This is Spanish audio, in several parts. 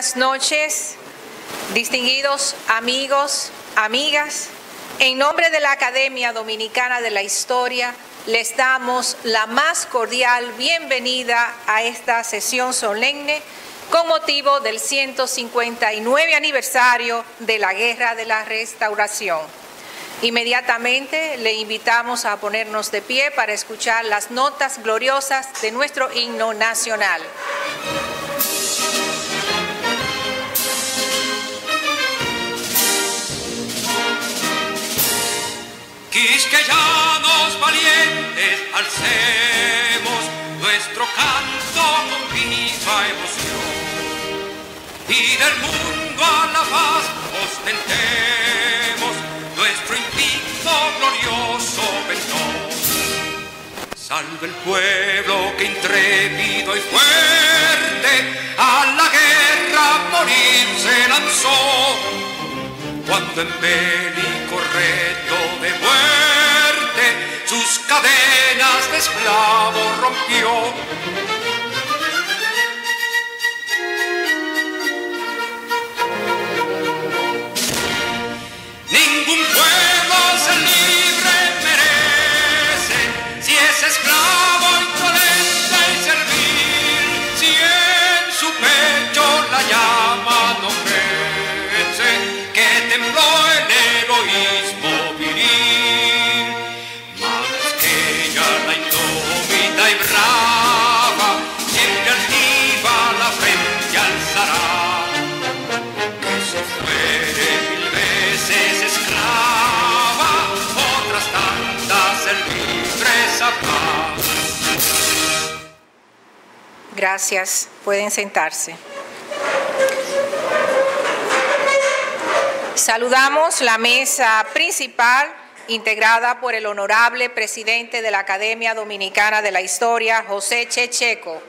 Buenas noches, distinguidos amigos, amigas. En nombre de la Academia Dominicana de la Historia, les damos la más cordial bienvenida a esta sesión solemne con motivo del 159 aniversario de la Guerra de la Restauración. Inmediatamente le invitamos a ponernos de pie para escuchar las notas gloriosas de nuestro himno nacional. Quisqueyanos valientes, alcemos nuestro canto con viva emoción, y del mundo a la paz ostentemos nuestro invicto glorioso pendón. Salve el pueblo que intrépido y fuerte a la guerra morir se lanzó, cuando en bélico reto de muerte sus cadenas de esclavo rompió. Ningún pueblo ser libre merece si es esclavo insolente y servil, si en su pecho la llama no crece, que tembló el egoísmo viril. Más que ella la indómita y brava, siempre altiva la frente alzará, que se fuere mil veces esclava, otras tantas el libre sabrá. Gracias. Pueden sentarse. Saludamos la mesa principal integrada por el honorable presidente de la Academia Dominicana de la Historia, José Checheco.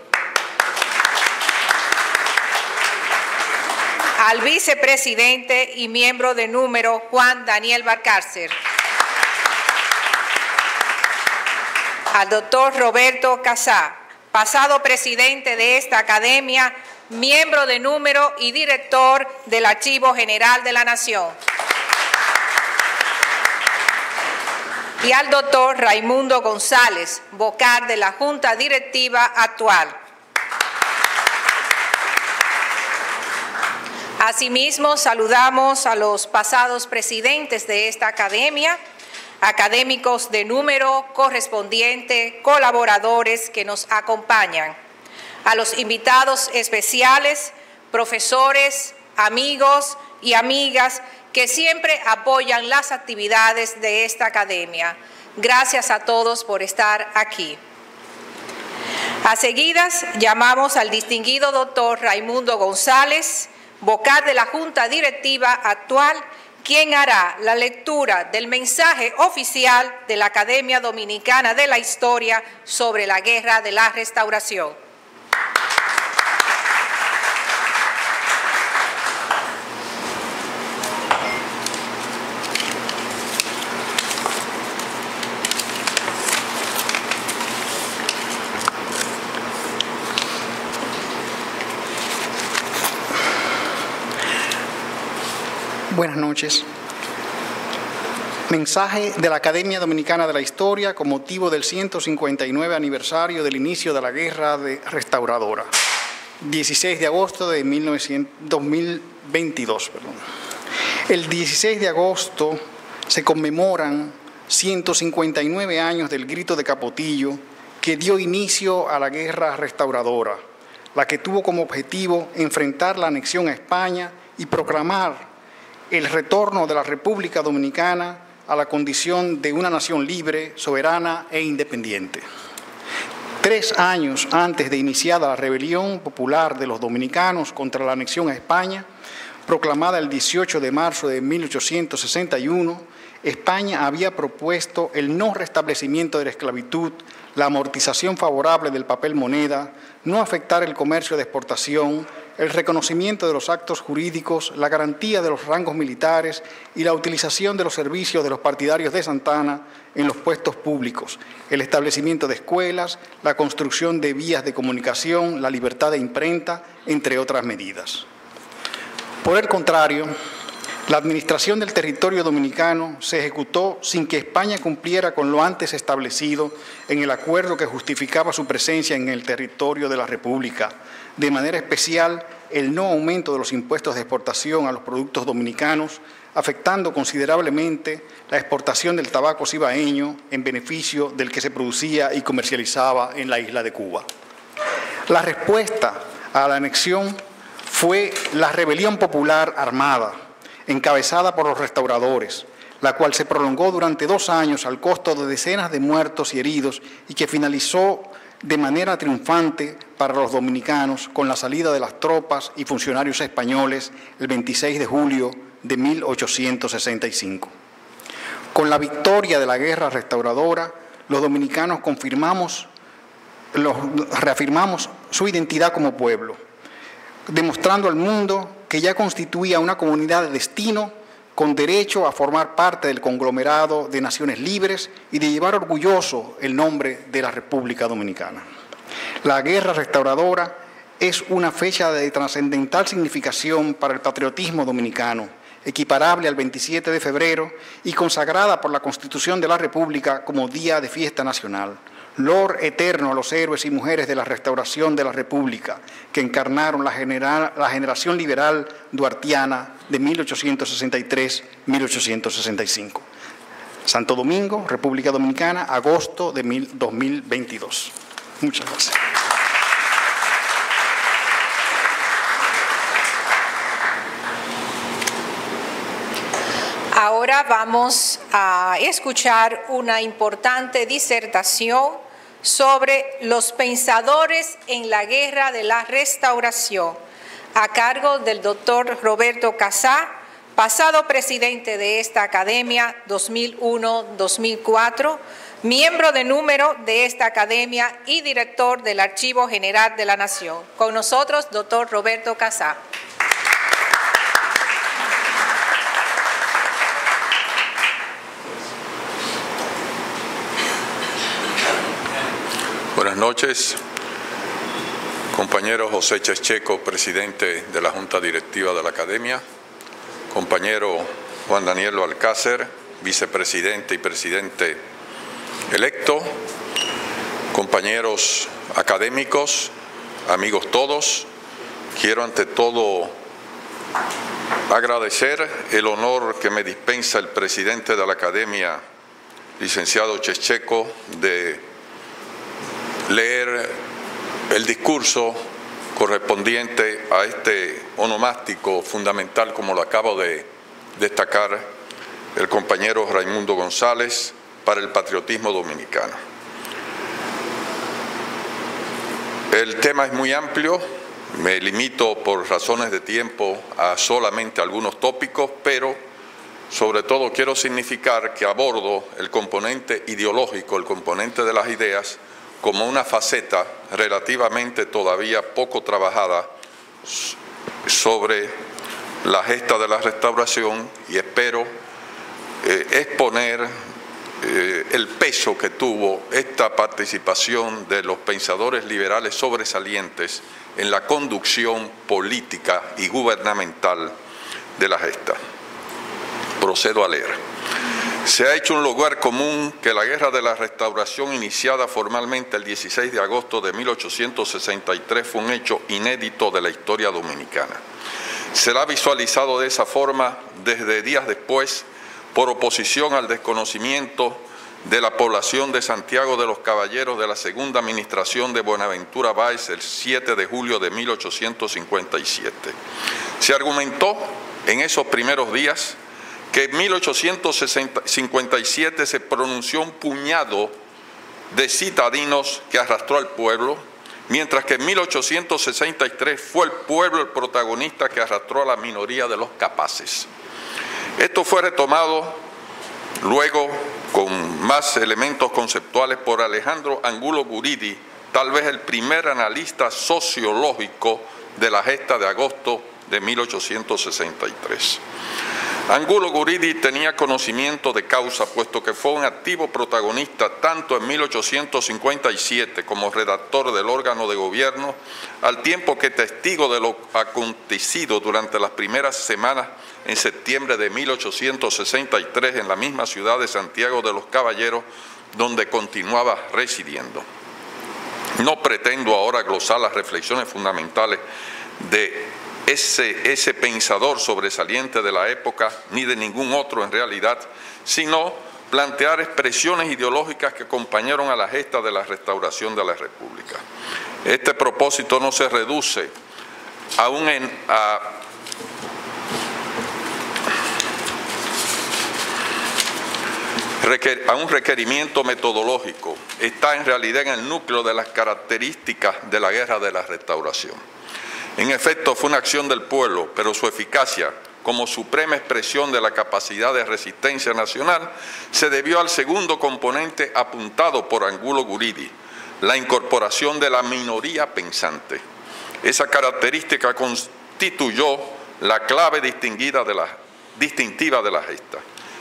Al vicepresidente y miembro de número Juan Daniel Valcárcel. Al doctor Roberto Casá, pasado presidente de esta academia, miembro de número y director del Archivo General de la Nación. Y al doctor Raimundo González, vocal de la Junta Directiva actual. Asimismo, saludamos a los pasados presidentes de esta academia, académicos de número correspondiente, colaboradores que nos acompañan, a los invitados especiales, profesores, amigos y amigas que siempre apoyan las actividades de esta academia. Gracias a todos por estar aquí. A seguidas, llamamos al distinguido doctor Raimundo González, vocal de la Junta Directiva actual, quien hará la lectura del mensaje oficial de la Academia Dominicana de la Historia sobre la Guerra de la Restauración. Buenas noches. Mensaje de la Academia Dominicana de la Historia con motivo del 159 aniversario del inicio de la Guerra Restauradora, 16 de agosto de 2022. El 16 de agosto se conmemoran 159 años del grito de Capotillo que dio inicio a la Guerra Restauradora, la que tuvo como objetivo enfrentar la anexión a España y proclamar el retorno de la República Dominicana a la condición de una nación libre, soberana e independiente. 3 años antes de iniciada la rebelión popular de los dominicanos contra la anexión a España, proclamada el 18 de marzo de 1861, España había propuesto el no restablecimiento de la esclavitud, la amortización favorable del papel moneda, no afectar el comercio de exportación, el reconocimiento de los actos jurídicos, la garantía de los rangos militares y la utilización de los servicios de los partidarios de Santa Anna en los puestos públicos, el establecimiento de escuelas, la construcción de vías de comunicación, la libertad de imprenta, entre otras medidas. Por el contrario, la administración del territorio dominicano se ejecutó sin que España cumpliera con lo antes establecido en el acuerdo que justificaba su presencia en el territorio de la República, de manera especial el no aumento de los impuestos de exportación a los productos dominicanos, afectando considerablemente la exportación del tabaco cibaeño en beneficio del que se producía y comercializaba en la isla de Cuba. La respuesta a la anexión fue la rebelión popular armada, encabezada por los restauradores, la cual se prolongó durante 2 años al costo de decenas de muertos y heridos y que finalizó de manera triunfante para los dominicanos con la salida de las tropas y funcionarios españoles el 26 de julio de 1865. Con la victoria de la guerra restauradora, los dominicanos reafirmamos su identidad como pueblo, demostrando al mundo que ya constituía una comunidad de destino con derecho a formar parte del conglomerado de naciones libres y de llevar orgulloso el nombre de la República Dominicana. La guerra restauradora es una fecha de trascendental significación para el patriotismo dominicano, equiparable al 27 de febrero y consagrada por la Constitución de la República como día de fiesta nacional. Loor eterno a los héroes y mujeres de la restauración de la República, que encarnaron la generación liberal duartiana de 1863-1865. Santo Domingo, República Dominicana, agosto de 2022. Muchas gracias. Ahora vamos a escuchar una importante disertación sobre los pensadores en la Guerra de la Restauración, a cargo del doctor Roberto Casá, pasado presidente de esta academia 2001-2004, miembro de número de esta academia y director del Archivo General de la Nación. Con nosotros, doctor Roberto Casá. Buenas noches, compañero José Checheco, presidente de la Junta Directiva de la Academia, compañero Juan Daniel Alcácer, vicepresidente y presidente electo, compañeros académicos, amigos todos, quiero ante todo agradecer el honor que me dispensa el presidente de la Academia, licenciado Checheco, de leer el discurso correspondiente a este onomástico fundamental, como lo acabo de destacar el compañero Raimundo González, para el patriotismo dominicano. El tema es muy amplio, me limito por razones de tiempo a solamente algunos tópicos, pero sobre todo quiero significar que abordo el componente ideológico, el componente de las ideas, como una faceta relativamente todavía poco trabajada sobre la gesta de la restauración, y espero exponer el peso que tuvo esta participación de los pensadores liberales sobresalientes en la conducción política y gubernamental de la gesta. Procedo a leer. Se ha hecho un lugar común que la Guerra de la Restauración, iniciada formalmente el 16 de agosto de 1863, fue un hecho inédito de la historia dominicana. Se la ha visualizado de esa forma desde días después, por oposición al desconocimiento de la población de Santiago de los Caballeros de la segunda administración de Buenaventura Báez el 7 de julio de 1857. Se argumentó en esos primeros días que en 1857 se pronunció un puñado de citadinos que arrastró al pueblo, mientras que en 1863 fue el pueblo el protagonista que arrastró a la minoría de los capaces. Esto fue retomado luego con más elementos conceptuales por Alejandro Angulo Guridi, tal vez el primer analista sociológico de la gesta de agosto de 1863. Angulo Guridi tenía conocimiento de causa, puesto que fue un activo protagonista tanto en 1857 como redactor del órgano de gobierno, al tiempo que testigo de lo acontecido durante las primeras semanas en septiembre de 1863 en la misma ciudad de Santiago de los Caballeros, donde continuaba residiendo. No pretendo ahora glosar las reflexiones fundamentales de ese pensador sobresaliente de la época, ni de ningún otro en realidad, sino plantear expresiones ideológicas que acompañaron a la gesta de la restauración de la República. Este propósito no se reduce a un requerimiento metodológico, está en realidad en el núcleo de las características de la guerra de la restauración. En efecto, fue una acción del pueblo, pero su eficacia, como suprema expresión de la capacidad de resistencia nacional, se debió al segundo componente apuntado por Angulo Guridi, la incorporación de la minoría pensante. Esa característica constituyó la clave distintiva de la gesta.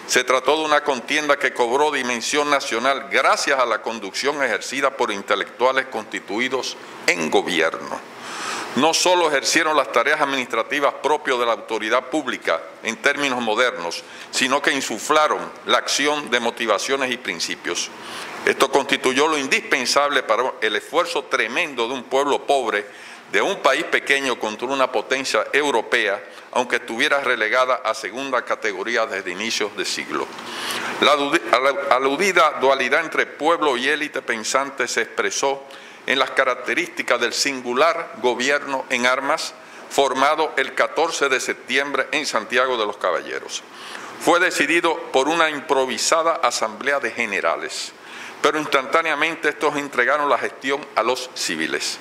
Se trató de una contienda que cobró dimensión nacional gracias a la conducción ejercida por intelectuales constituidos en gobierno. No solo ejercieron las tareas administrativas propias de la autoridad pública en términos modernos, sino que insuflaron la acción de motivaciones y principios. Esto constituyó lo indispensable para el esfuerzo tremendo de un pueblo pobre, de un país pequeño contra una potencia europea, aunque estuviera relegada a segunda categoría desde inicios de siglo. La aludida dualidad entre pueblo y élite pensante se expresó en las características del singular gobierno en armas formado el 14 de septiembre en Santiago de los Caballeros. Fue decidido por una improvisada asamblea de generales, pero instantáneamente estos entregaron la gestión a los civiles.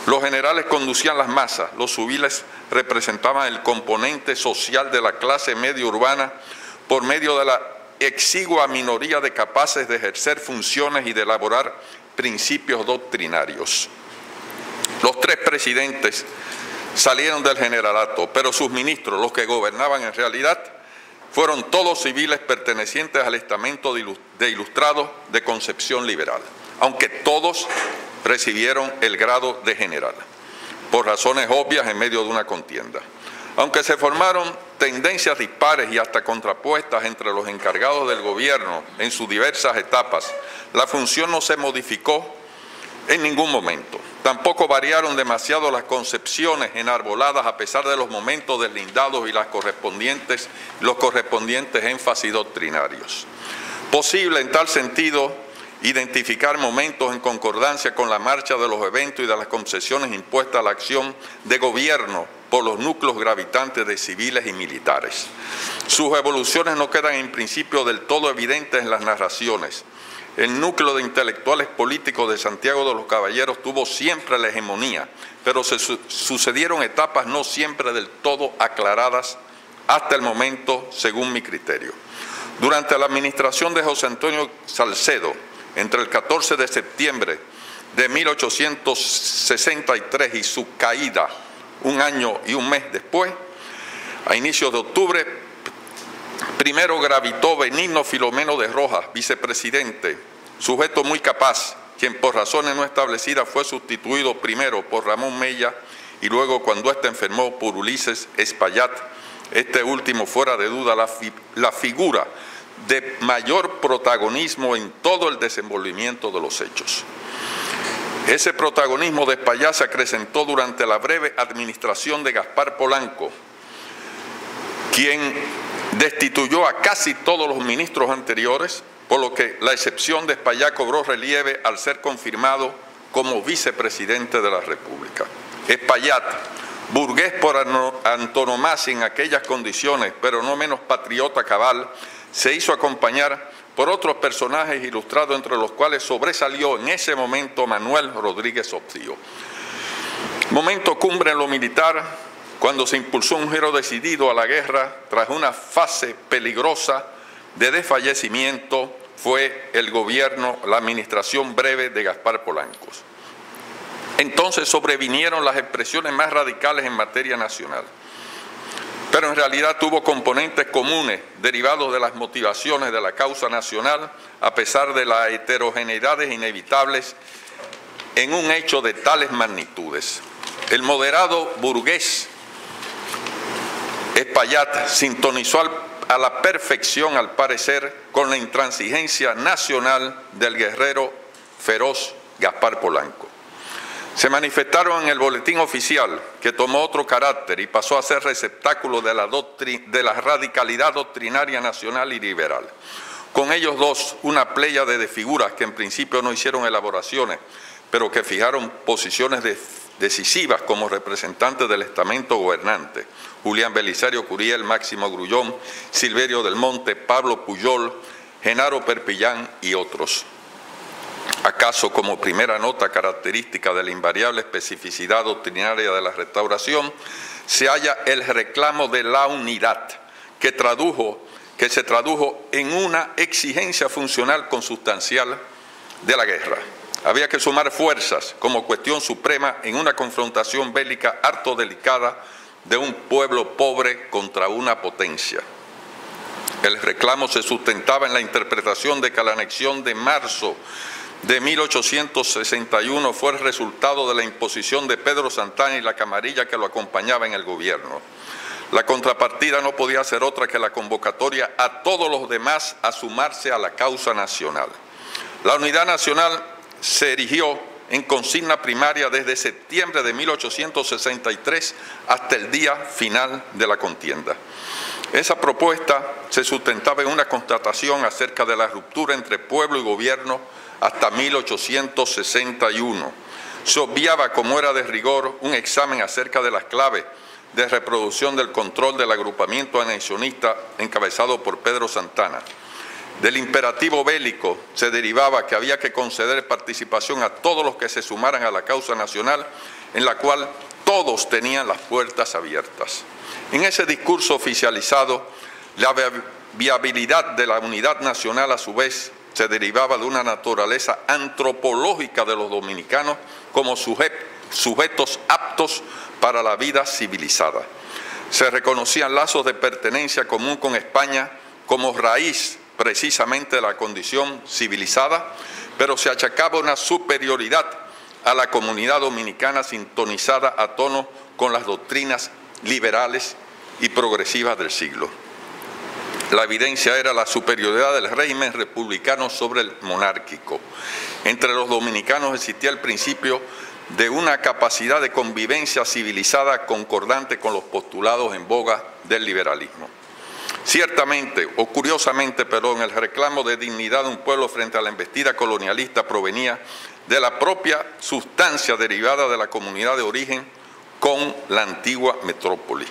Los generales conducían las masas, los civiles representaban el componente social de la clase media urbana por medio de la exigua minoría de capaces de ejercer funciones y de elaborar principios doctrinarios. Los tres presidentes salieron del generalato, pero sus ministros, los que gobernaban en realidad, fueron todos civiles pertenecientes al estamento de ilustrados de concepción liberal, aunque todos recibieron el grado de general, por razones obvias en medio de una contienda. Aunque se formaron tendencias dispares y hasta contrapuestas entre los encargados del gobierno en sus diversas etapas, la función no se modificó en ningún momento. Tampoco variaron demasiado las concepciones enarboladas a pesar de los momentos deslindados y los correspondientes énfasis doctrinarios. Posible en tal sentido identificar momentos en concordancia con la marcha de los eventos y de las concesiones impuestas a la acción de gobierno por los núcleos gravitantes de civiles y militares. Sus evoluciones no quedan en principio del todo evidentes en las narraciones. El núcleo de intelectuales políticos de Santiago de los Caballeros tuvo siempre la hegemonía, pero se sucedieron etapas no siempre del todo aclaradas hasta el momento, según mi criterio. Durante la administración de José Antonio Salcedo, entre el 14 de septiembre de 1863 y su caída un año y un mes después, a inicios de octubre, primero gravitó Benigno Filomeno de Rojas, vicepresidente, sujeto muy capaz, quien por razones no establecidas fue sustituido primero por Ramón Mella y luego, cuando éste enfermó, por Ulises Espaillat, este último fuera de duda la figura de mayor protagonismo en todo el desenvolvimiento de los hechos. Ese protagonismo de Espaillat se acrecentó durante la breve administración de Gaspar Polanco, quien destituyó a casi todos los ministros anteriores, por lo que la excepción de Espaillat cobró relieve al ser confirmado como vicepresidente de la República. Espaillat, burgués por antonomasia en aquellas condiciones, pero no menos patriota cabal, se hizo acompañar por otros personajes ilustrados, entre los cuales sobresalió en ese momento Manuel Rodríguez Optío. Momento cumbre en lo militar, cuando se impulsó un giro decidido a la guerra tras una fase peligrosa de desfallecimiento, fue el gobierno, la administración breve de Gaspar Polanco. Entonces sobrevinieron las expresiones más radicales en materia nacional. pero en realidad tuvo componentes comunes derivados de las motivaciones de la causa nacional, a pesar de las heterogeneidades inevitables en un hecho de tales magnitudes. El moderado burgués Espaillat sintonizó a la perfección, al parecer, con la intransigencia nacional del guerrero feroz Gaspar Polanco. Se manifestaron en el boletín oficial, que tomó otro carácter y pasó a ser receptáculo de la radicalidad doctrinaria nacional y liberal. Con ellos dos, una pléyade de figuras que en principio no hicieron elaboraciones, pero que fijaron posiciones decisivas como representantes del estamento gobernante: Julián Belisario Curiel, Máximo Grullón, Silverio del Monte, Pablo Pujol, Genaro Perpillán y otros. ¿Acaso como primera nota característica de la invariable especificidad doctrinaria de la Restauración se halla el reclamo de la unidad, que se tradujo en una exigencia funcional consustancial de la guerra? Había que sumar fuerzas como cuestión suprema en una confrontación bélica harto delicada de un pueblo pobre contra una potencia. El reclamo se sustentaba en la interpretación de que la anexión de marzo de 1861 fue el resultado de la imposición de Pedro Santana y la camarilla que lo acompañaba en el gobierno. La contrapartida no podía ser otra que la convocatoria a todos los demás a sumarse a la causa nacional. La unidad nacional se erigió en consigna primaria desde septiembre de 1863 hasta el día final de la contienda. Esa propuesta se sustentaba en una constatación acerca de la ruptura entre pueblo y gobierno hasta 1861. Se obviaba, como era de rigor, un examen acerca de las claves de reproducción del control del agrupamiento anexionista encabezado por Pedro Santana. Del imperativo bélico se derivaba que había que conceder participación a todos los que se sumaran a la causa nacional, en la cual todos tenían las puertas abiertas. En ese discurso oficializado, la viabilidad de la unidad nacional, a su vez, se derivaba de una naturaleza antropológica de los dominicanos como sujetos aptos para la vida civilizada. Se reconocían lazos de pertenencia común con España como raíz precisamente de la condición civilizada, pero se achacaba una superioridad a la comunidad dominicana sintonizada a tono con las doctrinas liberales y progresivas del siglo. La evidencia era la superioridad del régimen republicano sobre el monárquico. Entre los dominicanos existía el principio de una capacidad de convivencia civilizada concordante con los postulados en boga del liberalismo. Ciertamente, o curiosamente, perdón, el reclamo de dignidad de un pueblo frente a la embestida colonialista provenía de la propia sustancia derivada de la comunidad de origen con la antigua metrópoli.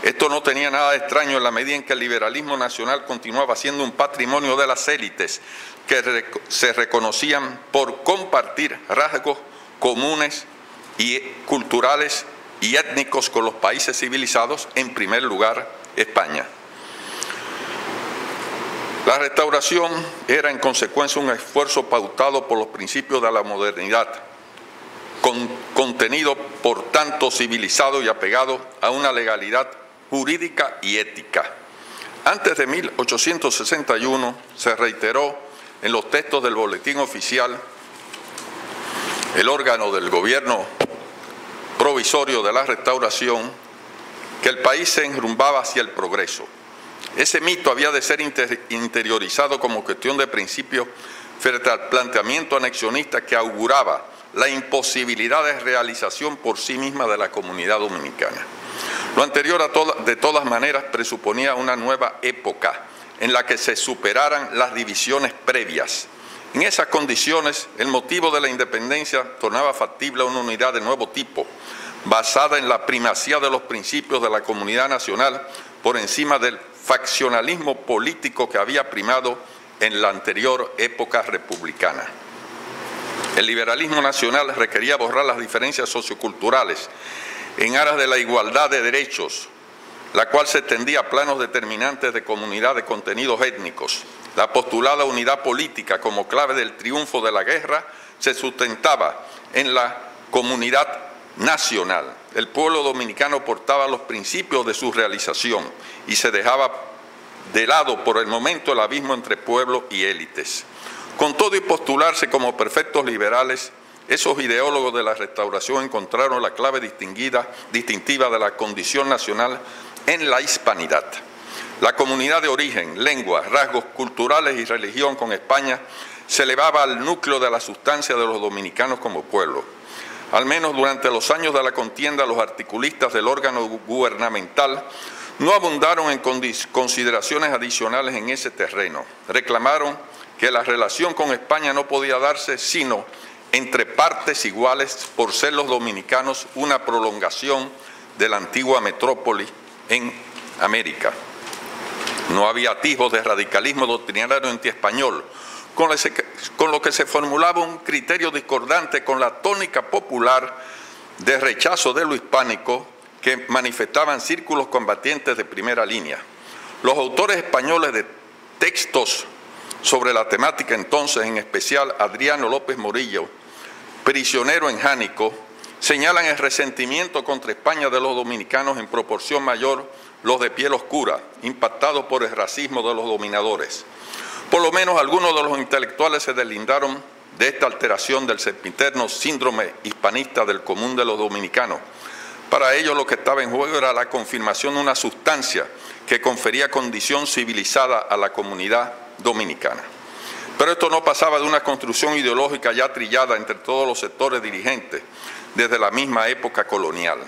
Esto no tenía nada de extraño en la medida en que el liberalismo nacional continuaba siendo un patrimonio de las élites que se reconocían por compartir rasgos comunes y culturales y étnicos con los países civilizados, en primer lugar España. La Restauración era en consecuencia un esfuerzo pautado por los principios de la modernidad, con contenido por tanto civilizado y apegado a una legalidad jurídica y ética. Antes de 1861 se reiteró en los textos del Boletín Oficial, el órgano del gobierno provisorio de la Restauración, que el país se enrumbaba hacia el progreso. Ese mito había de ser interiorizado como cuestión de principio frente al planteamiento anexionista que auguraba la imposibilidad de realización por sí misma de la comunidad dominicana. Lo anterior de todas maneras presuponía una nueva época en la que se superaran las divisiones previas. En esas condiciones, el motivo de la independencia tornaba factible una unidad de nuevo tipo, basada en la primacía de los principios de la comunidad nacional por encima del faccionalismo político que había primado en la anterior época republicana. El liberalismo nacional requería borrar las diferencias socioculturales en aras de la igualdad de derechos, la cual se extendía a planos determinantes de comunidad de contenidos étnicos. La postulada unidad política como clave del triunfo de la guerra se sustentaba en la comunidad nacional. el pueblo dominicano portaba los principios de su realización y se dejaba de lado por el momento el abismo entre pueblo y élites. Con todo y postularse como perfectos liberales, esos ideólogos de la Restauración encontraron la clave distintiva de la condición nacional en la hispanidad. La comunidad de origen, lengua, rasgos culturales y religión con España se elevaba al núcleo de la sustancia de los dominicanos como pueblo. Al menos durante los años de la contienda, los articulistas del órgano gubernamental no abundaron en consideraciones adicionales en ese terreno. Reclamaron que la relación con España no podía darse sino entre partes iguales por ser los dominicanos una prolongación de la antigua metrópoli en América. No había atisbos de radicalismo doctrinario antiespañol, con lo que se formulaba un criterio discordante con la tónica popular de rechazo de lo hispánico que manifestaban círculos combatientes de primera línea. Los autores españoles de textos sobre la temática entonces, en especial Adriano López Morillo, prisionero en Jánico, señalan el resentimiento contra España de los dominicanos en proporción mayor los de piel oscura, impactados por el racismo de los dominadores. Por lo menos algunos de los intelectuales se deslindaron de esta alteración del sempiterno síndrome hispanista del común de los dominicanos. Para ellos lo que estaba en juego era la confirmación de una sustancia que confería condición civilizada a la comunidad dominicana. Pero esto no pasaba de una construcción ideológica ya trillada entre todos los sectores dirigentes desde la misma época colonial.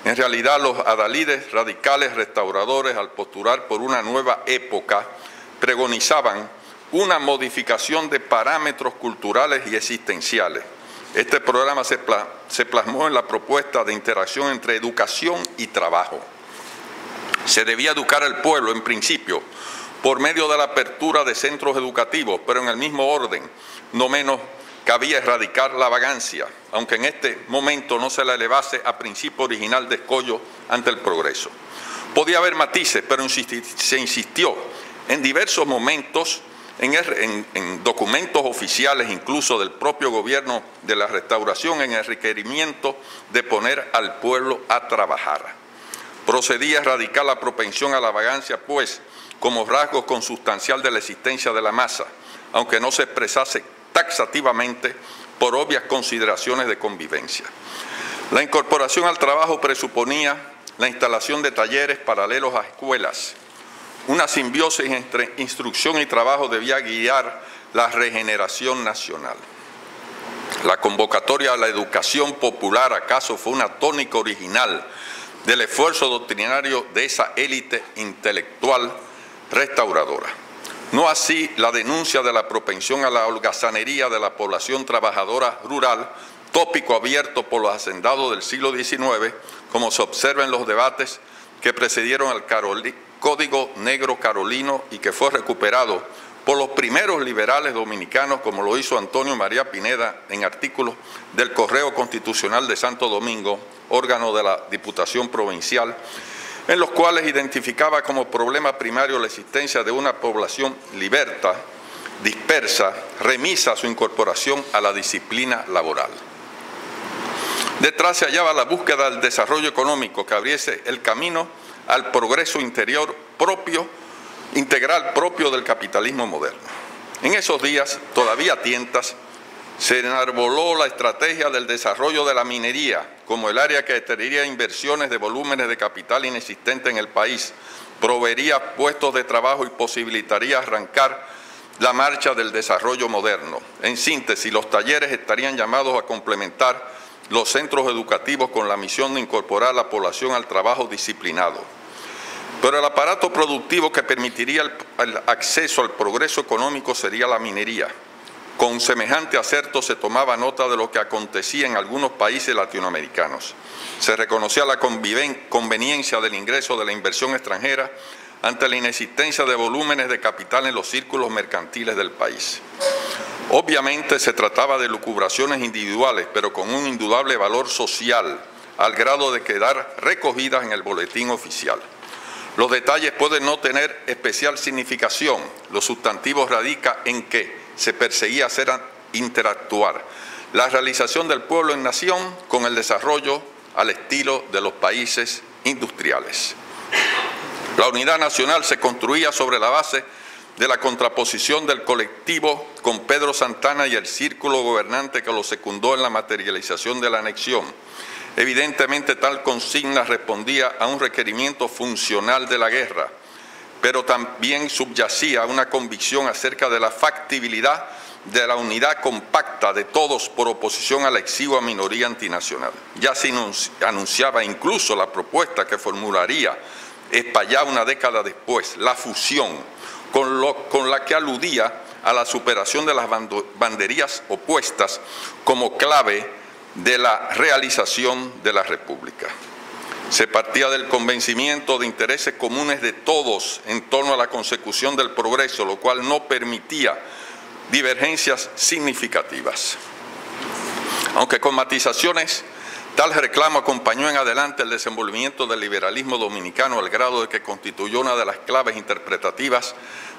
En realidad, los adalides radicales restauradores, al postular por una nueva época, pregonizaban una modificación de parámetros culturales y existenciales. Este programa se plasmó en la propuesta de interacción entre educación y trabajo. Se debía educar al pueblo, en principio, por medio de la apertura de centros educativos, pero en el mismo orden, no menos cabía erradicar la vagancia, aunque en este momento no se la elevase a principio original de escollo ante el progreso. Podía haber matices, pero se insistió en diversos momentos, en documentos oficiales, incluso del propio gobierno de la Restauración, en el requerimiento de poner al pueblo a trabajar. Procedía a erradicar la propensión a la vagancia, pues, como rasgo consustancial de la existencia de la masa, aunque no se expresase taxativamente por obvias consideraciones de convivencia. La incorporación al trabajo presuponía la instalación de talleres paralelos a escuelas. Una simbiosis entre instrucción y trabajo debía guiar la regeneración nacional. La convocatoria a la educación popular, acaso, fue una tónica original del esfuerzo doctrinario de esa élite intelectual restauradora. No así la denuncia de la propensión a la holgazanería de la población trabajadora rural, tópico abierto por los hacendados del siglo XIX, como se observa en los debates que precedieron al Código Negro Carolino y que fue recuperado por los primeros liberales dominicanos, como lo hizo Antonio María Pineda en artículos del Correo Constitucional de Santo Domingo, órgano de la Diputación Provincial, en los cuales identificaba como problema primario la existencia de una población liberta, dispersa, remisa a su incorporación a la disciplina laboral. Detrás se hallaba la búsqueda del desarrollo económico que abriese el camino al progreso integral propio del capitalismo moderno. En esos días, todavía a tientas, se enarboló la estrategia del desarrollo de la minería como el área que atraería inversiones de volúmenes de capital inexistentes en el país, proveería puestos de trabajo y posibilitaría arrancar la marcha del desarrollo moderno. En síntesis, los talleres estarían llamados a complementar los centros educativos con la misión de incorporar a la población al trabajo disciplinado. Pero el aparato productivo que permitiría el acceso al progreso económico sería la minería. Con semejante acerto se tomaba nota de lo que acontecía en algunos países latinoamericanos. Se reconocía la conveniencia del ingreso de la inversión extranjera ante la inexistencia de volúmenes de capital en los círculos mercantiles del país. Obviamente se trataba de lucubraciones individuales, pero con un indudable valor social, al grado de quedar recogidas en el boletín oficial. Los detalles pueden no tener especial significación. Lo sustantivo radica en que se perseguía hacer interactuar la realización del pueblo en nación con el desarrollo al estilo de los países industriales. La unidad nacional se construía sobre la base de la contraposición del colectivo con Pedro Santana y el círculo gobernante que lo secundó en la materialización de la anexión. Evidentemente, tal consigna respondía a un requerimiento funcional de la guerra, pero también subyacía una convicción acerca de la factibilidad de la unidad compacta de todos por oposición a la exigua minoría antinacional. Ya se anunciaba incluso la propuesta que formularía Espaillá una década después, la fusión, con la que aludía a la superación de las banderías opuestas como clave de la realización de la República. Se partía del convencimiento de intereses comunes de todos en torno a la consecución del progreso, lo cual no permitía divergencias significativas. Aunque con matizaciones, tal reclamo acompañó en adelante el desenvolvimiento del liberalismo dominicano al grado de que constituyó una de las claves interpretativas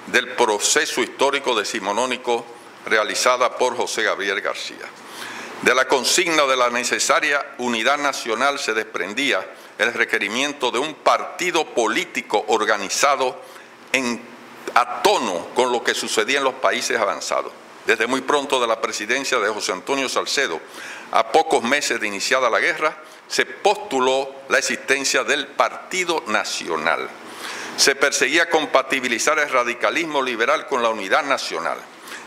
del proceso histórico decimonónico realizada por José Gabriel García. De la consigna de la necesaria unidad nacional se desprendía el requerimiento de un partido político organizado a tono con lo que sucedía en los países avanzados. Desde muy pronto de la presidencia de José Antonio Salcedo, a pocos meses de iniciada la guerra, se postuló la existencia del Partido Nacional. Se perseguía compatibilizar el radicalismo liberal con la unidad nacional.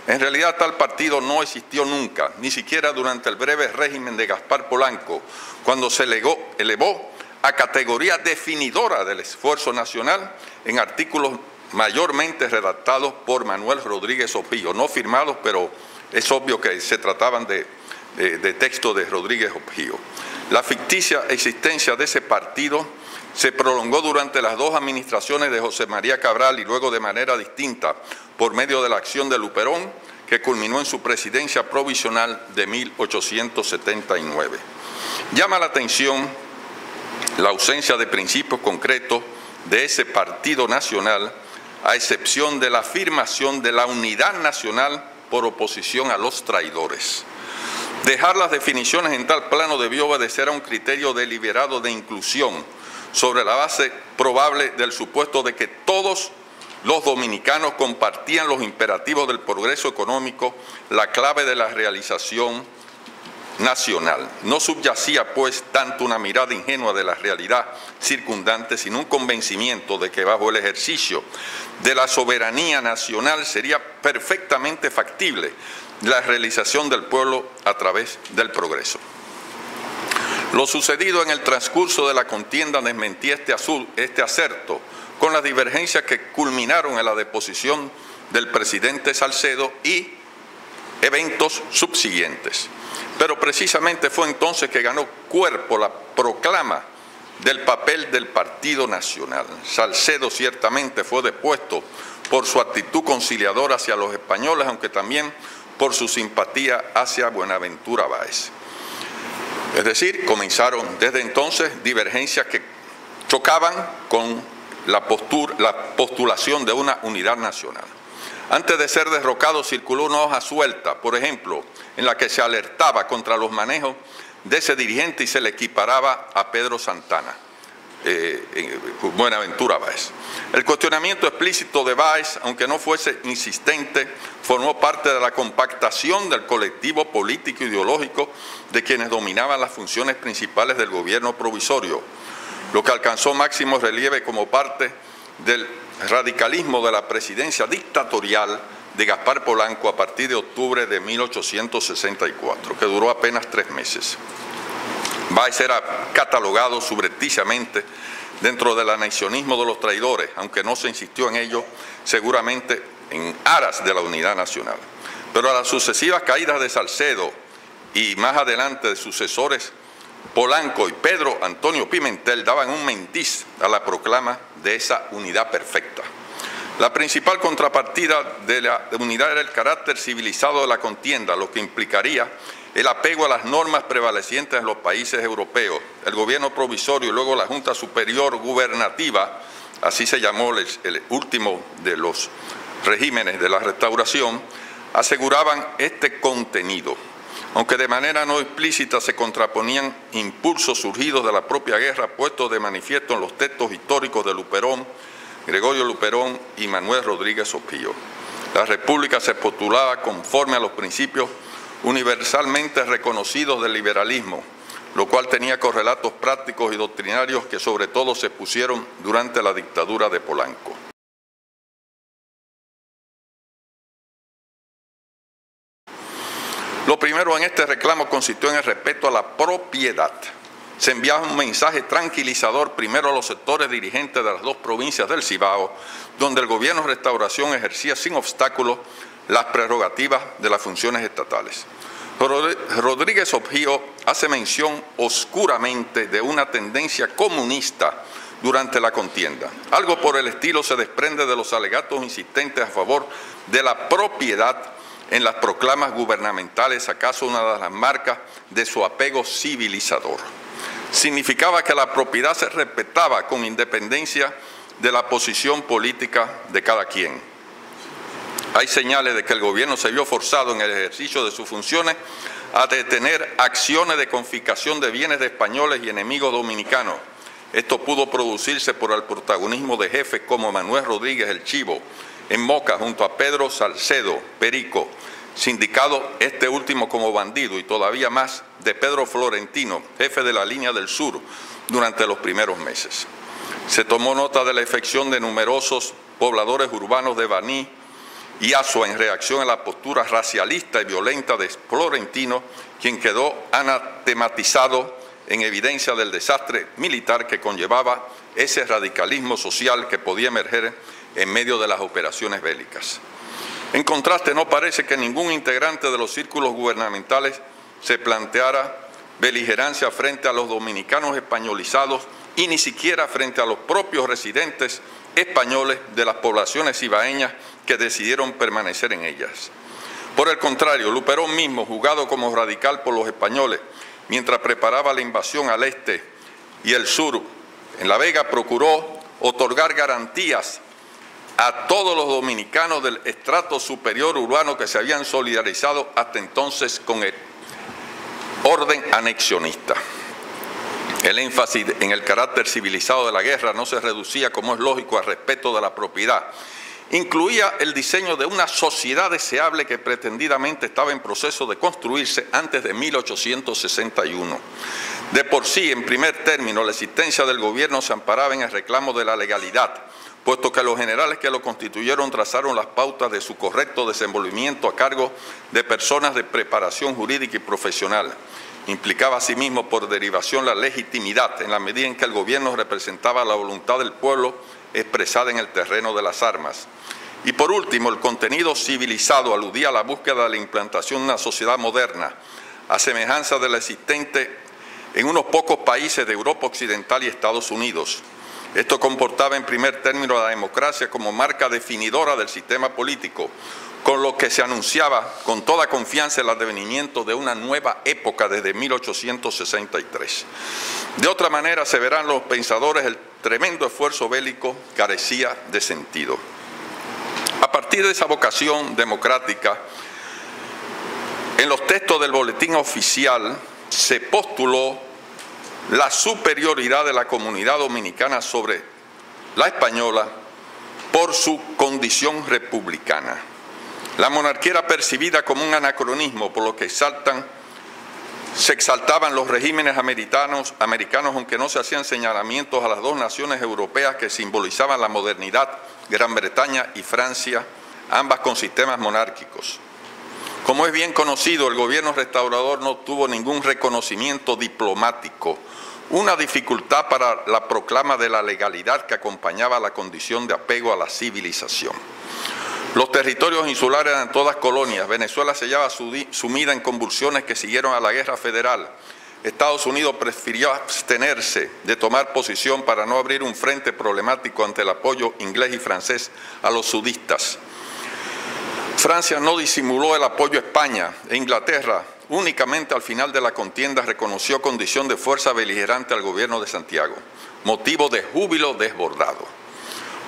En realidad tal partido no existió nunca, ni siquiera durante el breve régimen de Gaspar Polanco, cuando se elevó a categoría definidora del esfuerzo nacional en artículos mayormente redactados por Manuel Rodríguez Opío, no firmados, pero es obvio que se trataban de textos de Rodríguez Opío. La ficticia existencia de ese partido se prolongó durante las dos administraciones de José María Cabral y luego de manera distinta por medio de la acción de Luperón, que culminó en su presidencia provisional de 1879. Llama la atención la ausencia de principios concretos de ese Partido Nacional, a excepción de la afirmación de la unidad nacional por oposición a los traidores. Dejar las definiciones en tal plano debió obedecer a un criterio deliberado de inclusión, sobre la base probable del supuesto de que todos los dominicanos compartían los imperativos del progreso económico, la clave de la realización nacional. No subyacía, pues, tanto una mirada ingenua de la realidad circundante, sino un convencimiento de que bajo el ejercicio de la soberanía nacional sería perfectamente factible la realización del pueblo a través del progreso. Lo sucedido en el transcurso de la contienda desmentía este acerto, con las divergencias que culminaron en la deposición del presidente Salcedo y eventos subsiguientes. Pero precisamente fue entonces que ganó cuerpo la proclama del papel del Partido Nacional. Salcedo ciertamente fue depuesto por su actitud conciliadora hacia los españoles, aunque también por su simpatía hacia Buenaventura Báez. Es decir, comenzaron desde entonces divergencias que chocaban con la postulación de una unidad nacional. Antes de ser derrocado circuló una hoja suelta, por ejemplo, en la que se alertaba contra los manejos de ese dirigente y se le equiparaba a Pedro Santana, Buenaventura Báez. El cuestionamiento explícito de Báez, aunque no fuese insistente, formó parte de la compactación del colectivo político e ideológico de quienes dominaban las funciones principales del gobierno provisorio, lo que alcanzó máximo relieve como parte del radicalismo de la presidencia dictatorial de Gaspar Polanco a partir de octubre de 1864, que duró apenas 3 meses. Báez era catalogado subrepticiamente dentro del anexionismo de los traidores, aunque no se insistió en ello, seguramente en aras de la unidad nacional. Pero a las sucesivas caídas de Salcedo y más adelante de sucesores, Polanco y Pedro Antonio Pimentel daban un mentiz a la proclama de esa unidad perfecta. La principal contrapartida de la unidad era el carácter civilizado de la contienda, lo que implicaría el apego a las normas prevalecientes en los países europeos. El gobierno provisorio y luego la Junta Superior Gubernativa, así se llamó el último de los regímenes de la Restauración, aseguraban este contenido. aunque de manera no explícita se contraponían impulsos surgidos de la propia guerra puestos de manifiesto en los textos históricos de Luperón, Gregorio Luperón y Manuel Rodríguez Opío. La República se postulaba conforme a los principios universalmente reconocidos del liberalismo, lo cual tenía correlatos prácticos y doctrinarios que sobre todo se pusieron durante la dictadura de Polanco. Lo primero en este reclamo consistió en el respeto a la propiedad. Se enviaba un mensaje tranquilizador primero a los sectores dirigentes de las dos provincias del Cibao, donde el gobierno de restauración ejercía sin obstáculos las prerrogativas de las funciones estatales. Rodríguez Opío hace mención oscuramente de una tendencia comunista durante la contienda. Algo por el estilo se desprende de los alegatos insistentes a favor de la propiedad en las proclamas gubernamentales, acaso una de las marcas de su apego civilizador. Significaba que la propiedad se respetaba con independencia de la posición política de cada quien. Hay señales de que el gobierno se vio forzado en el ejercicio de sus funciones a detener acciones de confiscación de bienes de españoles y enemigos dominicanos. Esto pudo producirse por el protagonismo de jefes como Manuel Rodríguez el Chivo en Moca junto a Pedro Salcedo Perico, sindicado este último como bandido, y todavía más de Pedro Florentino, jefe de la Línea del Sur, durante los primeros meses. Se tomó nota de la defección de numerosos pobladores urbanos de Baní y Azua en reacción a la postura racialista y violenta de Florentino, quien quedó anatematizado en evidencia del desastre militar que conllevaba ese radicalismo social que podía emerger en medio de las operaciones bélicas. En contraste, no parece que ningún integrante de los círculos gubernamentales se planteara beligerancia frente a los dominicanos españolizados y ni siquiera frente a los propios residentes españoles de las poblaciones cibaeñas que decidieron permanecer en ellas. Por el contrario, Luperón mismo, juzgado como radical por los españoles, mientras preparaba la invasión al este y el sur, en La Vega procuró otorgar garantías a todos los dominicanos del estrato superior urbano que se habían solidarizado hasta entonces con el orden anexionista. El énfasis en el carácter civilizado de la guerra no se reducía, como es lógico, al respeto de la propiedad. Incluía el diseño de una sociedad deseable que pretendidamente estaba en proceso de construirse antes de 1861. De por sí, en primer término, la existencia del gobierno se amparaba en el reclamo de la legalidad, puesto que los generales que lo constituyeron trazaron las pautas de su correcto desenvolvimiento a cargo de personas de preparación jurídica y profesional. Implicaba asimismo por derivación la legitimidad en la medida en que el gobierno representaba la voluntad del pueblo expresada en el terreno de las armas. Y por último, el contenido civilizado aludía a la búsqueda de la implantación de una sociedad moderna, a semejanza de la existente en unos pocos países de Europa Occidental y Estados Unidos. Esto comportaba en primer término la democracia como marca definidora del sistema político, con lo que se anunciaba con toda confianza el advenimiento de una nueva época desde 1863. De otra manera, se verán los pensadores, el tremendo esfuerzo bélico carecía de sentido. A partir de esa vocación democrática, en los textos del boletín oficial se postuló la superioridad de la comunidad dominicana sobre la española por su condición republicana. La monarquía era percibida como un anacronismo, por lo que se exaltaban los regímenes americanos, aunque no se hacían señalamientos a las dos naciones europeas que simbolizaban la modernidad, Gran Bretaña y Francia, ambas con sistemas monárquicos. Como es bien conocido, el gobierno restaurador no tuvo ningún reconocimiento diplomático, una dificultad para la proclama de la legalidad que acompañaba la condición de apego a la civilización. Los territorios insulares eran todas colonias. Venezuela se hallaba sumida en convulsiones que siguieron a la guerra federal. Estados Unidos prefirió abstenerse de tomar posición para no abrir un frente problemático ante el apoyo inglés y francés a los sudistas. Francia no disimuló el apoyo a España e Inglaterra únicamente al final de la contienda reconoció condición de fuerza beligerante al gobierno de Santiago, motivo de júbilo desbordado.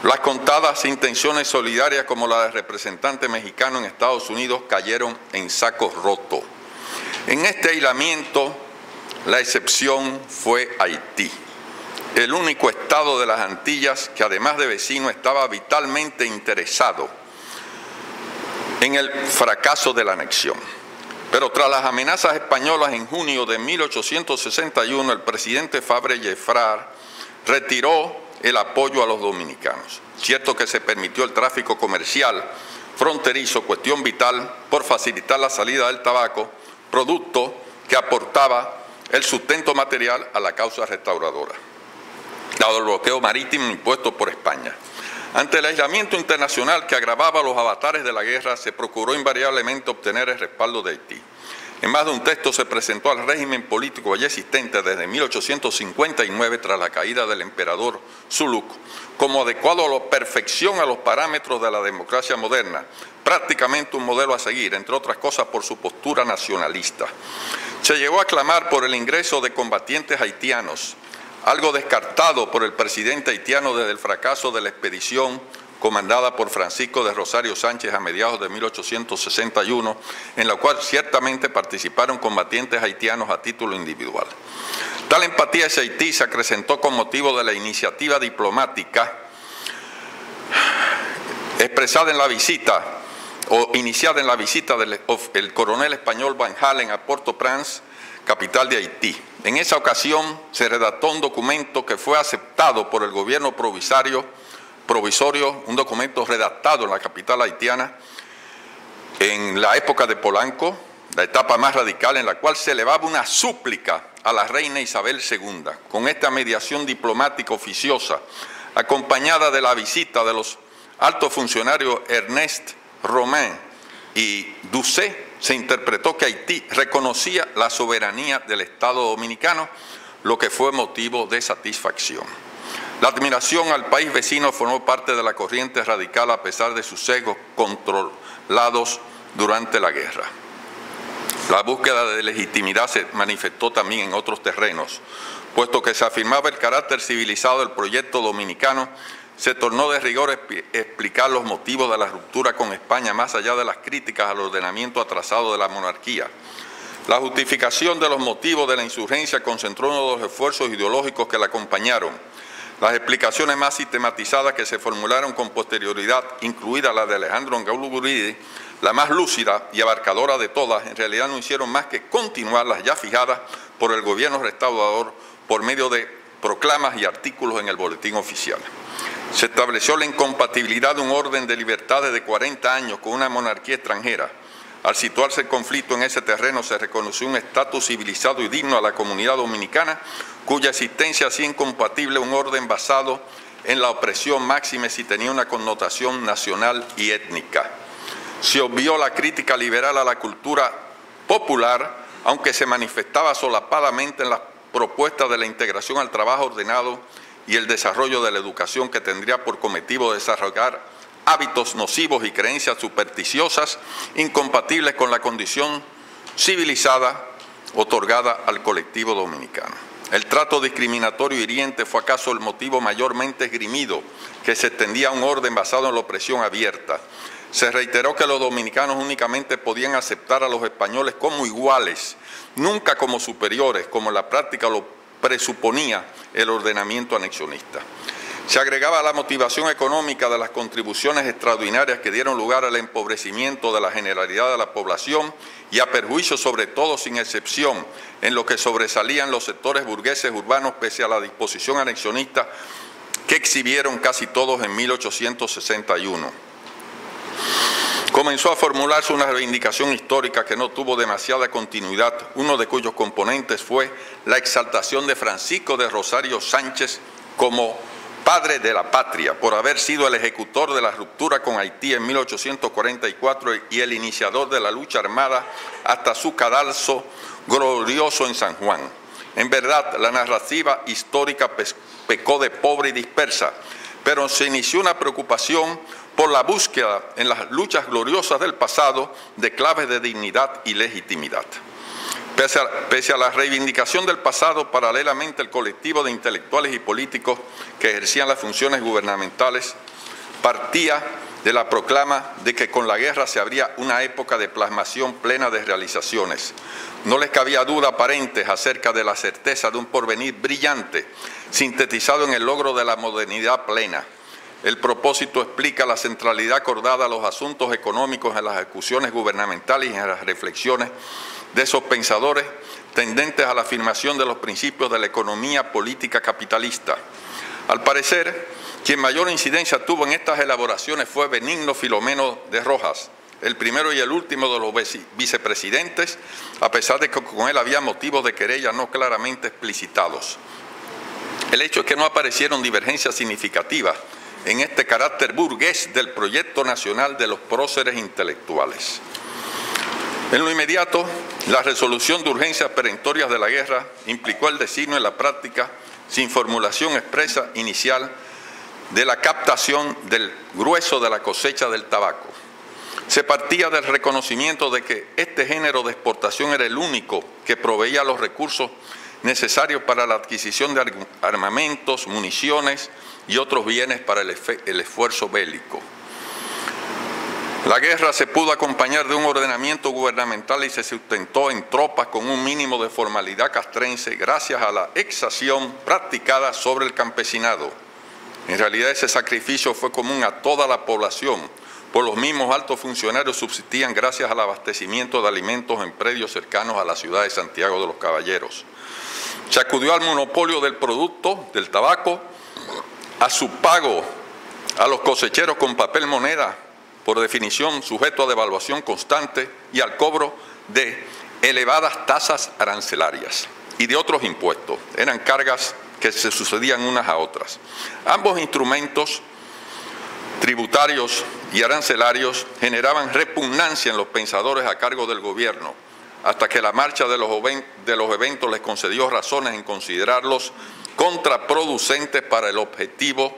Las contadas intenciones solidarias como la del representante mexicano en Estados Unidos cayeron en saco roto. En este aislamiento, la excepción fue Haití, el único estado de las Antillas que además de vecino estaba vitalmente interesado en el fracaso de la anexión. Pero tras las amenazas españolas en junio de 1861, el presidente Fabre-Gefrard retiró el apoyo a los dominicanos. Cierto que se permitió el tráfico comercial fronterizo, cuestión vital, por facilitar la salida del tabaco, producto que aportaba el sustento material a la causa restauradora, dado el bloqueo marítimo impuesto por España. Ante el aislamiento internacional que agravaba los avatares de la guerra, se procuró invariablemente obtener el respaldo de Haití. En más de un texto se presentó al régimen político ya existente desde 1859 tras la caída del emperador Zuluk como adecuado a la perfección a los parámetros de la democracia moderna, prácticamente un modelo a seguir, entre otras cosas por su postura nacionalista. Se llegó a clamar por el ingreso de combatientes haitianos, algo descartado por el presidente haitiano desde el fracaso de la expedición comandada por Francisco de Rosario Sánchez a mediados de 1861, en la cual ciertamente participaron combatientes haitianos a título individual. Tal empatía hacia Haití se acrecentó con motivo de la iniciativa diplomática expresada en la visita o iniciada en la visita del coronel español Van Halen a Port-au-Prince, capital de Haití. En esa ocasión se redactó un documento que fue aceptado por el gobierno provisorio, un documento redactado en la capital haitiana en la época de Polanco, la etapa más radical, en la cual se elevaba una súplica a la reina Isabel II, con esta mediación diplomática oficiosa, acompañada de la visita de los altos funcionarios Ernest Romain y Doucet. Se interpretó que Haití reconocía la soberanía del Estado dominicano, lo que fue motivo de satisfacción. La admiración al país vecino formó parte de la corriente radical a pesar de sus sesgos controlados durante la guerra. La búsqueda de legitimidad se manifestó también en otros terrenos, puesto que se afirmaba el carácter civilizado del proyecto dominicano. Se tornó de rigor explicar los motivos de la ruptura con España más allá de las críticas al ordenamiento atrasado de la monarquía. La justificación de los motivos de la insurgencia concentró uno de los esfuerzos ideológicos que la acompañaron. Las explicaciones más sistematizadas que se formularon con posterioridad, incluida la de Alejandro Ngaulu-Guridi, la más lúcida y abarcadora de todas, en realidad no hicieron más que continuar las ya fijadas por el gobierno restaurador por medio de proclamas y artículos en el boletín oficial. Se estableció la incompatibilidad de un orden de libertades de 40 años con una monarquía extranjera. Al situarse el conflicto en ese terreno, se reconoció un estatus civilizado y digno a la comunidad dominicana, cuya existencia hacía incompatible un orden basado en la opresión máxime si tenía una connotación nacional y étnica. Se obvió la crítica liberal a la cultura popular, aunque se manifestaba solapadamente en las propuestas de la integración al trabajo ordenado y el desarrollo de la educación, que tendría por cometido desarrollar hábitos nocivos y creencias supersticiosas incompatibles con la condición civilizada otorgada al colectivo dominicano. El trato discriminatorio hiriente fue acaso el motivo mayormente esgrimido, que se extendía a un orden basado en la opresión abierta. Se reiteró que los dominicanos únicamente podían aceptar a los españoles como iguales, nunca como superiores, como en la práctica lo presuponía el ordenamiento anexionista. Se agregaba la motivación económica de las contribuciones extraordinarias que dieron lugar al empobrecimiento de la generalidad de la población y a perjuicio, sobre todo, sin excepción, en lo que sobresalían los sectores burgueses urbanos, pese a la disposición anexionista que exhibieron casi todos en 1861. Comenzó a formularse una reivindicación histórica que no tuvo demasiada continuidad, uno de cuyos componentes fue la exaltación de Francisco de Rosario Sánchez como padre de la patria, por haber sido el ejecutor de la ruptura con Haití en 1844 y el iniciador de la lucha armada hasta su cadalso glorioso en San Juan. En verdad, la narrativa histórica pecó de pobre y dispersa, pero se inició una preocupación por la búsqueda en las luchas gloriosas del pasado de claves de dignidad y legitimidad. Pese a la reivindicación del pasado, paralelamente el colectivo de intelectuales y políticos que ejercían las funciones gubernamentales partía de la proclama de que con la guerra se abría una época de plasmación plena de realizaciones. No les cabía duda aparente acerca de la certeza de un porvenir brillante, sintetizado en el logro de la modernidad plena. El propósito explica la centralidad acordada a los asuntos económicos en las ejecuciones gubernamentales y en las reflexiones de esos pensadores tendentes a la afirmación de los principios de la economía política capitalista. Al parecer, quien mayor incidencia tuvo en estas elaboraciones fue Benigno Filomeno de Rojas, el primero y el último de los vicepresidentes, a pesar de que con él había motivos de querella no claramente explicitados. El hecho es que no aparecieron divergencias significativas en este carácter burgués del proyecto nacional de los próceres intelectuales. En lo inmediato, la resolución de urgencias perentorias de la guerra implicó el designio en la práctica, sin formulación expresa inicial, de la captación del grueso de la cosecha del tabaco. Se partía del reconocimiento de que este género de exportación era el único que proveía los recursos necesarios para la adquisición de armamentos, municiones y otros bienes para el esfuerzo bélico. La guerra se pudo acompañar de un ordenamiento gubernamental y se sustentó en tropas con un mínimo de formalidad castrense gracias a la exacción practicada sobre el campesinado. En realidad ese sacrificio fue común a toda la población, pues los mismos altos funcionarios subsistían gracias al abastecimiento de alimentos en predios cercanos a la ciudad de Santiago de los Caballeros. Se acudió al monopolio del producto, del tabaco, a su pago a los cosecheros con papel moneda, por definición sujeto a devaluación constante, y al cobro de elevadas tasas arancelarias y de otros impuestos. Eran cargas que se sucedían unas a otras. Ambos instrumentos tributarios y arancelarios generaban repugnancia en los pensadores a cargo del gobierno, hasta que la marcha de los eventos les concedió razones en considerarlos contraproducentes para el objetivo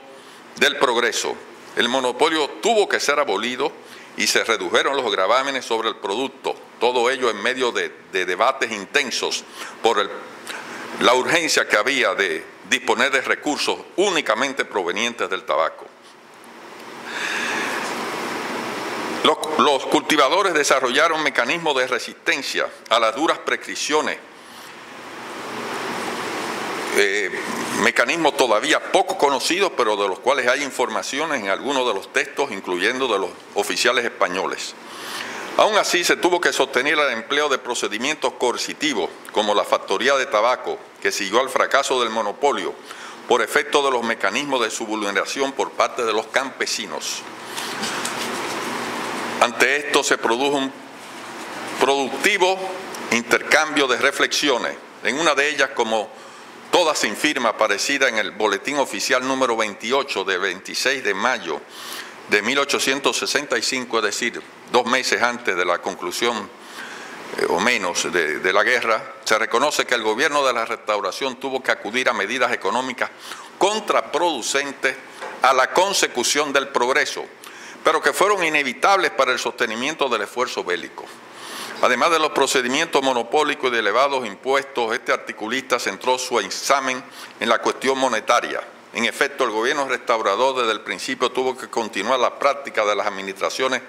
del progreso. El monopolio tuvo que ser abolido y se redujeron los gravámenes sobre el producto, todo ello en medio de debates intensos por la urgencia que había de disponer de recursos únicamente provenientes del tabaco. Los cultivadores desarrollaron mecanismos de resistencia a las duras prescripciones, mecanismos todavía poco conocidos, pero de los cuales hay informaciones en algunos de los textos, incluyendo de los oficiales españoles. Aún así, se tuvo que sostener el empleo de procedimientos coercitivos, como la factoría de tabaco, que siguió al fracaso del monopolio, por efecto de los mecanismos de su vulneración por parte de los campesinos. Ante esto se produjo un productivo intercambio de reflexiones, en una de ellas, como todas sin firma, aparecida en el Boletín Oficial número 28 de 26 de mayo de 1865, es decir, 2 meses antes de la conclusión o menos de la guerra, se reconoce que el gobierno de la Restauración tuvo que acudir a medidas económicas contraproducentes a la consecución del progreso, pero que fueron inevitables para el sostenimiento del esfuerzo bélico. Además de los procedimientos monopólicos y de elevados impuestos, este articulista centró su examen en la cuestión monetaria. En efecto, el gobierno restaurador desde el principio tuvo que continuar la práctica de las administraciones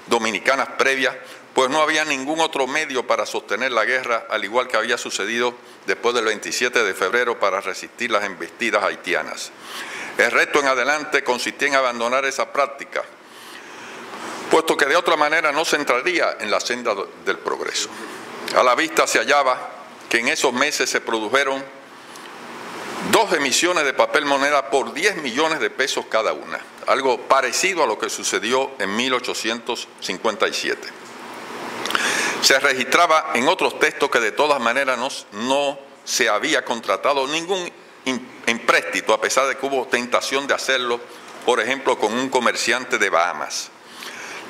dominicanas previas, pues no había ningún otro medio para sostener la guerra, al igual que había sucedido después del 27 de febrero para resistir las embestidas haitianas. El resto en adelante consistía en abandonar esa práctica, puesto que de otra manera no se entraría en la senda del progreso. A la vista se hallaba que en esos meses se produjeron 2 emisiones de papel moneda por 10 millones de pesos cada una, algo parecido a lo que sucedió en 1857. Se registraba en otros textos que de todas maneras no se había contratado ningún empréstito, a pesar de que hubo tentación de hacerlo, por ejemplo, con un comerciante de Bahamas.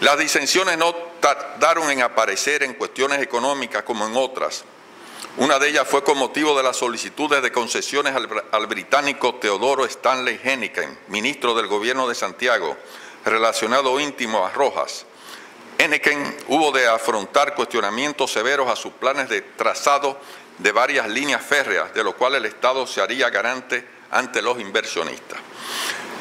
Las disensiones no tardaron en aparecer en cuestiones económicas como en otras. Una de ellas fue con motivo de las solicitudes de concesiones al británico Teodoro Stanley Henneken, ministro del gobierno de Santiago, relacionado íntimo a Rojas. Henneken hubo de afrontar cuestionamientos severos a sus planes de trazado de varias líneas férreas, de lo cual el Estado se haría garante ante los inversionistas.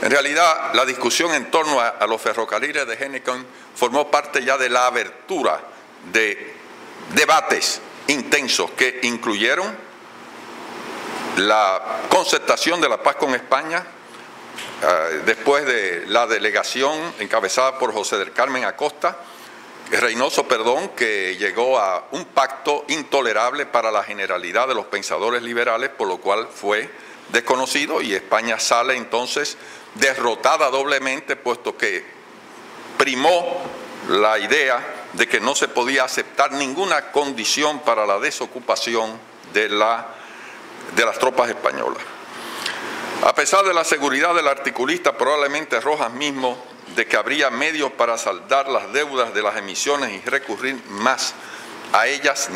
En realidad, la discusión en torno a los ferrocarriles de Henneken formó parte ya de la abertura de debates intensos que incluyeron la concertación de la paz con España, después de la delegación encabezada por José del Carmen Acosta, Reynoso, que llegó a un pacto intolerable para la generalidad de los pensadores liberales, por lo cual fue desconocido, y España sale entonces derrotada doblemente, puesto que primó la idea de que no se podía aceptar ninguna condición para la desocupación de las tropas españolas. A pesar de la seguridad del articulista, probablemente Rojas mismo, de que habría medios para saldar las deudas de las emisiones y no recurrir más a ellas,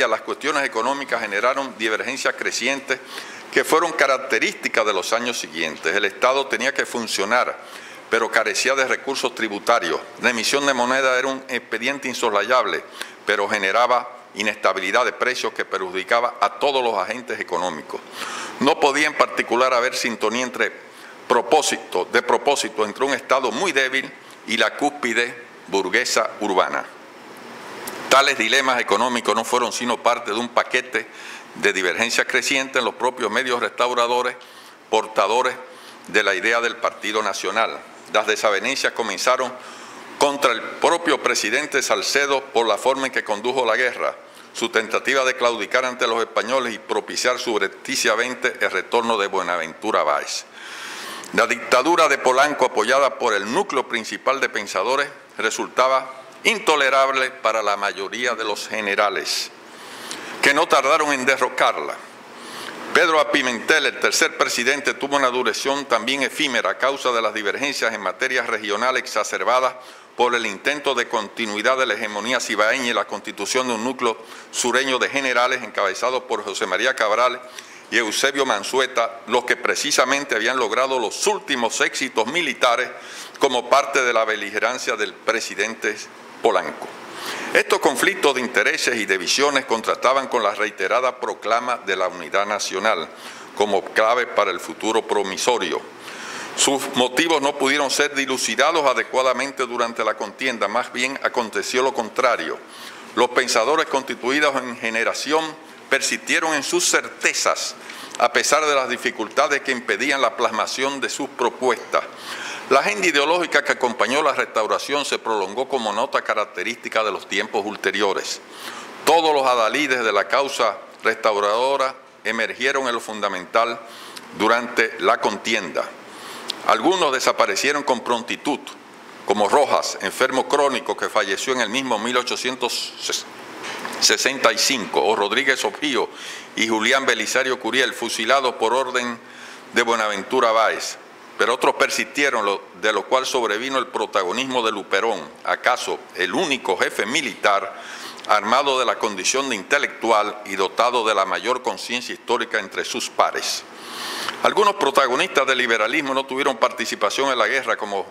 las cuestiones económicas generaron divergencias crecientes que fueron características de los años siguientes. El Estado tenía que funcionar, pero carecía de recursos tributarios. La emisión de moneda era un expediente insoslayable, pero generaba inestabilidad de precios que perjudicaba a todos los agentes económicos. No podía en particular haber sintonía de propósito entre un Estado muy débil y la cúspide burguesa urbana. Tales dilemas económicos no fueron sino parte de un paquete de divergencias crecientes en los propios medios restauradores, portadores de la idea del Partido Nacional. Las desavenencias comenzaron contra el propio presidente Salcedo por la forma en que condujo la guerra, su tentativa de claudicar ante los españoles y propiciar subrepticiamente el retorno de Buenaventura Báez. La dictadura de Polanco, apoyada por el núcleo principal de pensadores, resultaba intolerable para la mayoría de los generales, que no tardaron en derrocarla. Pedro A. Pimentel, el tercer presidente, tuvo una duración también efímera a causa de las divergencias en materias regionales exacerbadas por el intento de continuidad de la hegemonía cibaeña y la constitución de un núcleo sureño de generales encabezados por José María Cabral y Eusebio Mansueta, los que precisamente habían logrado los últimos éxitos militares como parte de la beligerancia del presidente Polanco. Estos conflictos de intereses y de visiones contrastaban con la reiterada proclama de la unidad nacional como clave para el futuro promisorio. Sus motivos no pudieron ser dilucidados adecuadamente durante la contienda, más bien aconteció lo contrario. Los pensadores constituidos en generación persistieron en sus certezas, a pesar de las dificultades que impedían la plasmación de sus propuestas. La agenda ideológica que acompañó la restauración se prolongó como nota característica de los tiempos ulteriores. Todos los adalides de la causa restauradora emergieron en lo fundamental durante la contienda. Algunos desaparecieron con prontitud, como Rojas, enfermo crónico que falleció en el mismo 1865, o Rodríguez Ojío y Julián Belisario Curiel, fusilados por orden de Buenaventura Báez. Pero otros persistieron, de lo cual sobrevino el protagonismo de Luperón, acaso el único jefe militar armado de la condición de intelectual y dotado de la mayor conciencia histórica entre sus pares. Algunos protagonistas del liberalismo no tuvieron participación en la guerra, como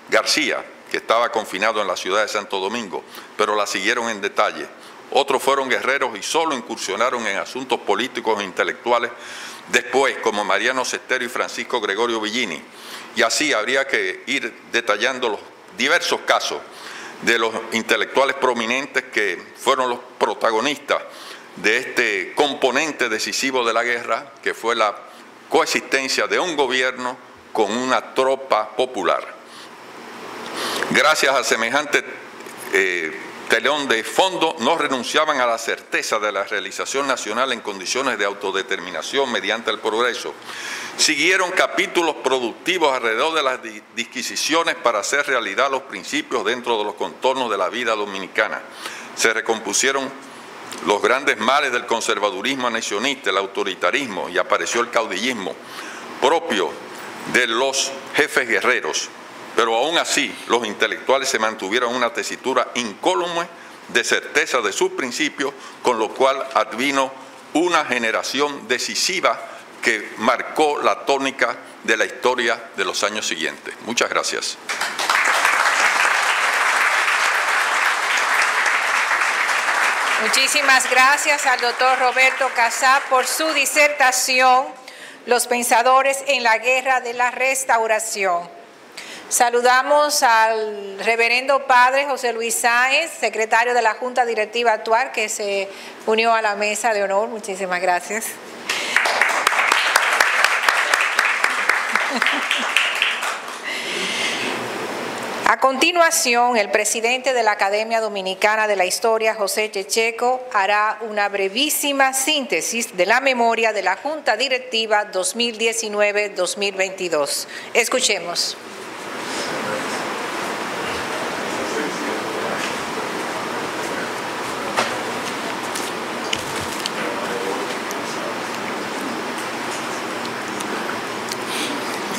García, que estaba confinado en la ciudad de Santo Domingo, pero la siguieron en detalle. Otros fueron guerreros y solo incursionaron en asuntos políticos e intelectuales después, como Mariano Cestero y Francisco Gregorio Villini. Y así habría que ir detallando los diversos casos de los intelectuales prominentes que fueron los protagonistas de este componente decisivo de la guerra, que fue la coexistencia de un gobierno con una tropa popular. Gracias a semejante telón de fondo, no renunciaban a la certeza de la realización nacional en condiciones de autodeterminación mediante el progreso. Siguieron capítulos productivos alrededor de las disquisiciones para hacer realidad los principios dentro de los contornos de la vida dominicana. Se recompusieron los grandes males del conservadurismo anexionista, el autoritarismo, y apareció el caudillismo propio de los jefes guerreros. Pero aún así, los intelectuales se mantuvieron en una tesitura incólume de certeza de sus principios, con lo cual advino una generación decisiva que marcó la tónica de la historia de los años siguientes. Muchas gracias. Muchísimas gracias al doctor Roberto Casá por su disertación. los pensadores en la Guerra de la Restauración. Saludamos al reverendo padre José Luis Sáenz, secretario de la Junta Directiva actual, que se unió a la mesa de honor. Muchísimas gracias. A continuación, el presidente de la Academia Dominicana de la Historia, José Checheco, hará una brevísima síntesis de la memoria de la Junta Directiva 2019-2022. Escuchemos.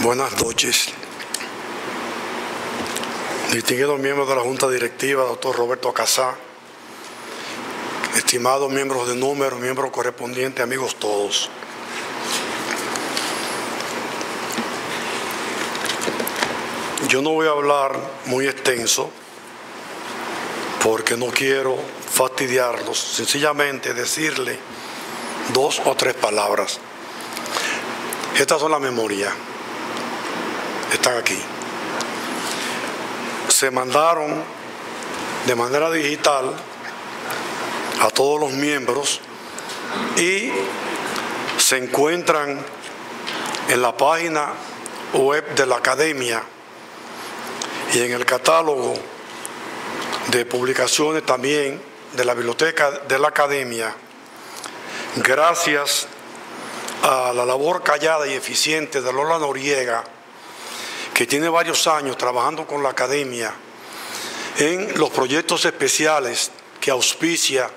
Buenas noches. Distinguidos miembros de la Junta Directiva, doctor Roberto Casá, estimados miembros de número, miembros correspondientes, amigos todos. Yo no voy a hablar muy extenso porque no quiero fastidiarlos, sencillamente decirle 2 o 3 palabras. Estas son las memorias, están aquí. Se mandaron de manera digital a todos los miembros y se encuentran en la página web de la Academia y en el catálogo de publicaciones también de la Biblioteca de la Academia, gracias a la labor callada y eficiente de Lola Noriega, que tiene varios años trabajando con la Academia en los proyectos especiales que auspicia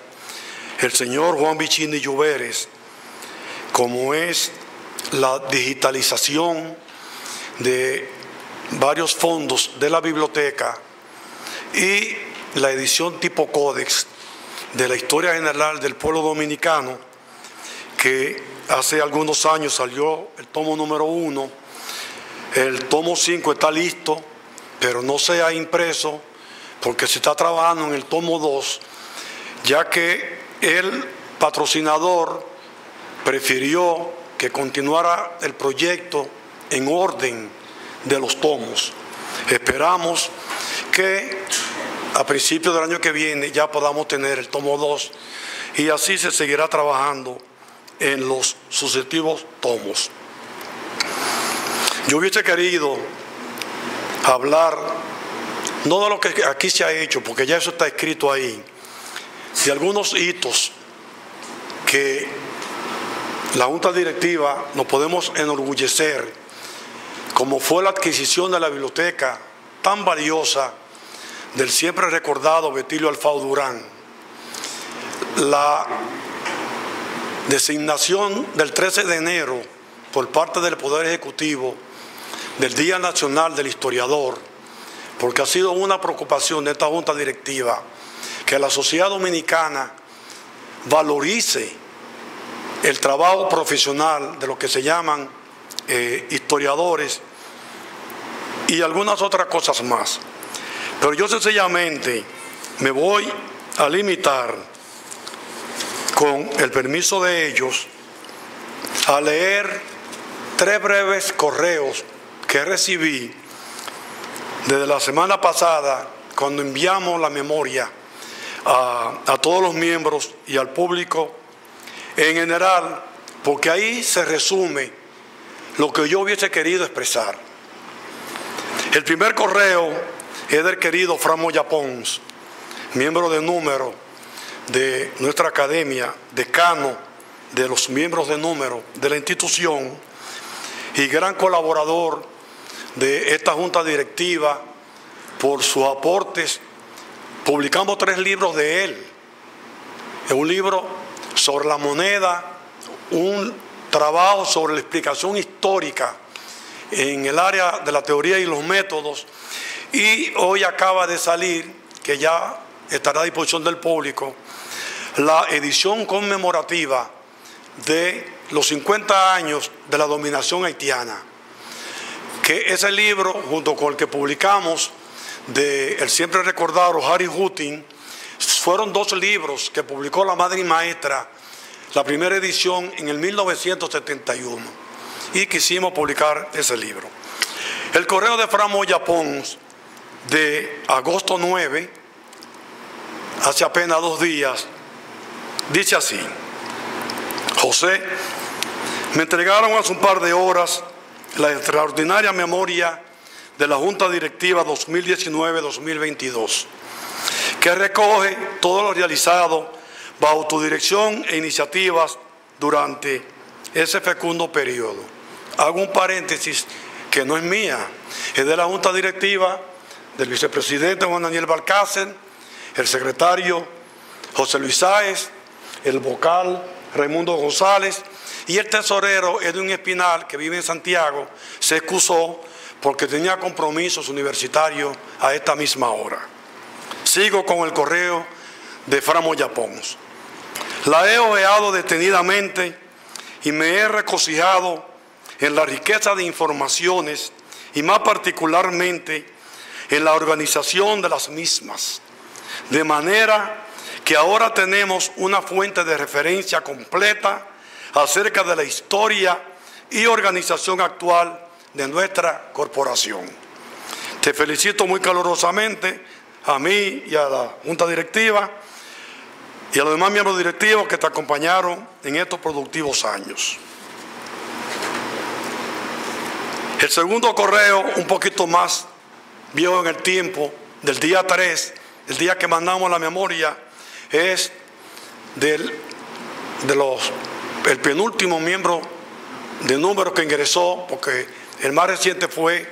el señor Juan Vicini Lluveres, como es la digitalización de varios fondos de la biblioteca y la edición tipo códex de la historia general del pueblo dominicano, que hace algunos años salió el tomo número 1. El tomo 5 está listo, pero no se ha impreso porque se está trabajando en el tomo 2, ya que el patrocinador prefirió que continuara el proyecto en orden de los tomos. Esperamos que a principios del año que viene ya podamos tener el tomo 2 y así se seguirá trabajando en los sucesivos tomos. Yo hubiese querido hablar, no de lo que aquí se ha hecho, porque ya eso está escrito ahí, de algunos hitos que la Junta Directiva nos podemos enorgullecer, como fue la adquisición de la biblioteca tan valiosa del siempre recordado Betilio Alfao Durán, la designación del 13 de enero por parte del Poder Ejecutivo del Día Nacional del Historiador, porque ha sido una preocupación de esta Junta Directiva que la sociedad dominicana valorice el trabajo profesional de lo que se llaman historiadores y algunas otras cosas más. Pero yo sencillamente me voy a limitar, con el permiso de ellos, a leer 3 breves correos que recibí desde la semana pasada, cuando enviamos la memoria a todos los miembros y al público en general, porque ahí se resume lo que yo hubiese querido expresar. El primer correo es del querido Fran Moya Pons, miembro de número de nuestra academia, decano de los miembros de número de la institución y gran colaborador de esta junta directiva por sus aportes. Publicamos 3 libros de él. Un libro sobre la moneda, un trabajo sobre la explicación histórica en el área de la teoría y los métodos, y hoy acaba de salir, que ya estará a disposición del público, la edición conmemorativa de los 50 años de la dominación haitiana, que ese libro, junto con el que publicamos de el siempre recordado Harry Hutin, fueron 2 libros que publicó la madre y maestra, la primera edición en el 1971. y quisimos publicar ese libro. El correo de Fran Moya Pons de agosto 9, hace apenas 2 días, dice así: José, me entregaron hace un par de horas la extraordinaria memoria de la Junta Directiva 2019-2022, que recoge todo lo realizado bajo tu dirección e iniciativas durante ese fecundo periodo. Hago un paréntesis que no es mía, es de la Junta Directiva del vicepresidente Juan Daniel Balcácer, el secretario José Luis Sáez, el vocal Raimundo González y el tesorero Edwin Espinal, que vive en Santiago, se excusó porque tenía compromisos universitarios a esta misma hora. Sigo con el correo de Fran Moya Pons. La he ojeado detenidamente y me he regocijado en la riqueza de informaciones y más particularmente en la organización de las mismas, de manera que ahora tenemos una fuente de referencia completa acerca de la historia y organización actual de nuestra corporación. Te felicito muy calurosamente a mí y a la Junta Directiva y a los demás miembros directivos que te acompañaron en estos productivos años. El segundo correo, un poquito más viejo en el tiempo, del día 3, el día que mandamos la memoria, es el penúltimo miembro de número que ingresó, porque el más reciente fue,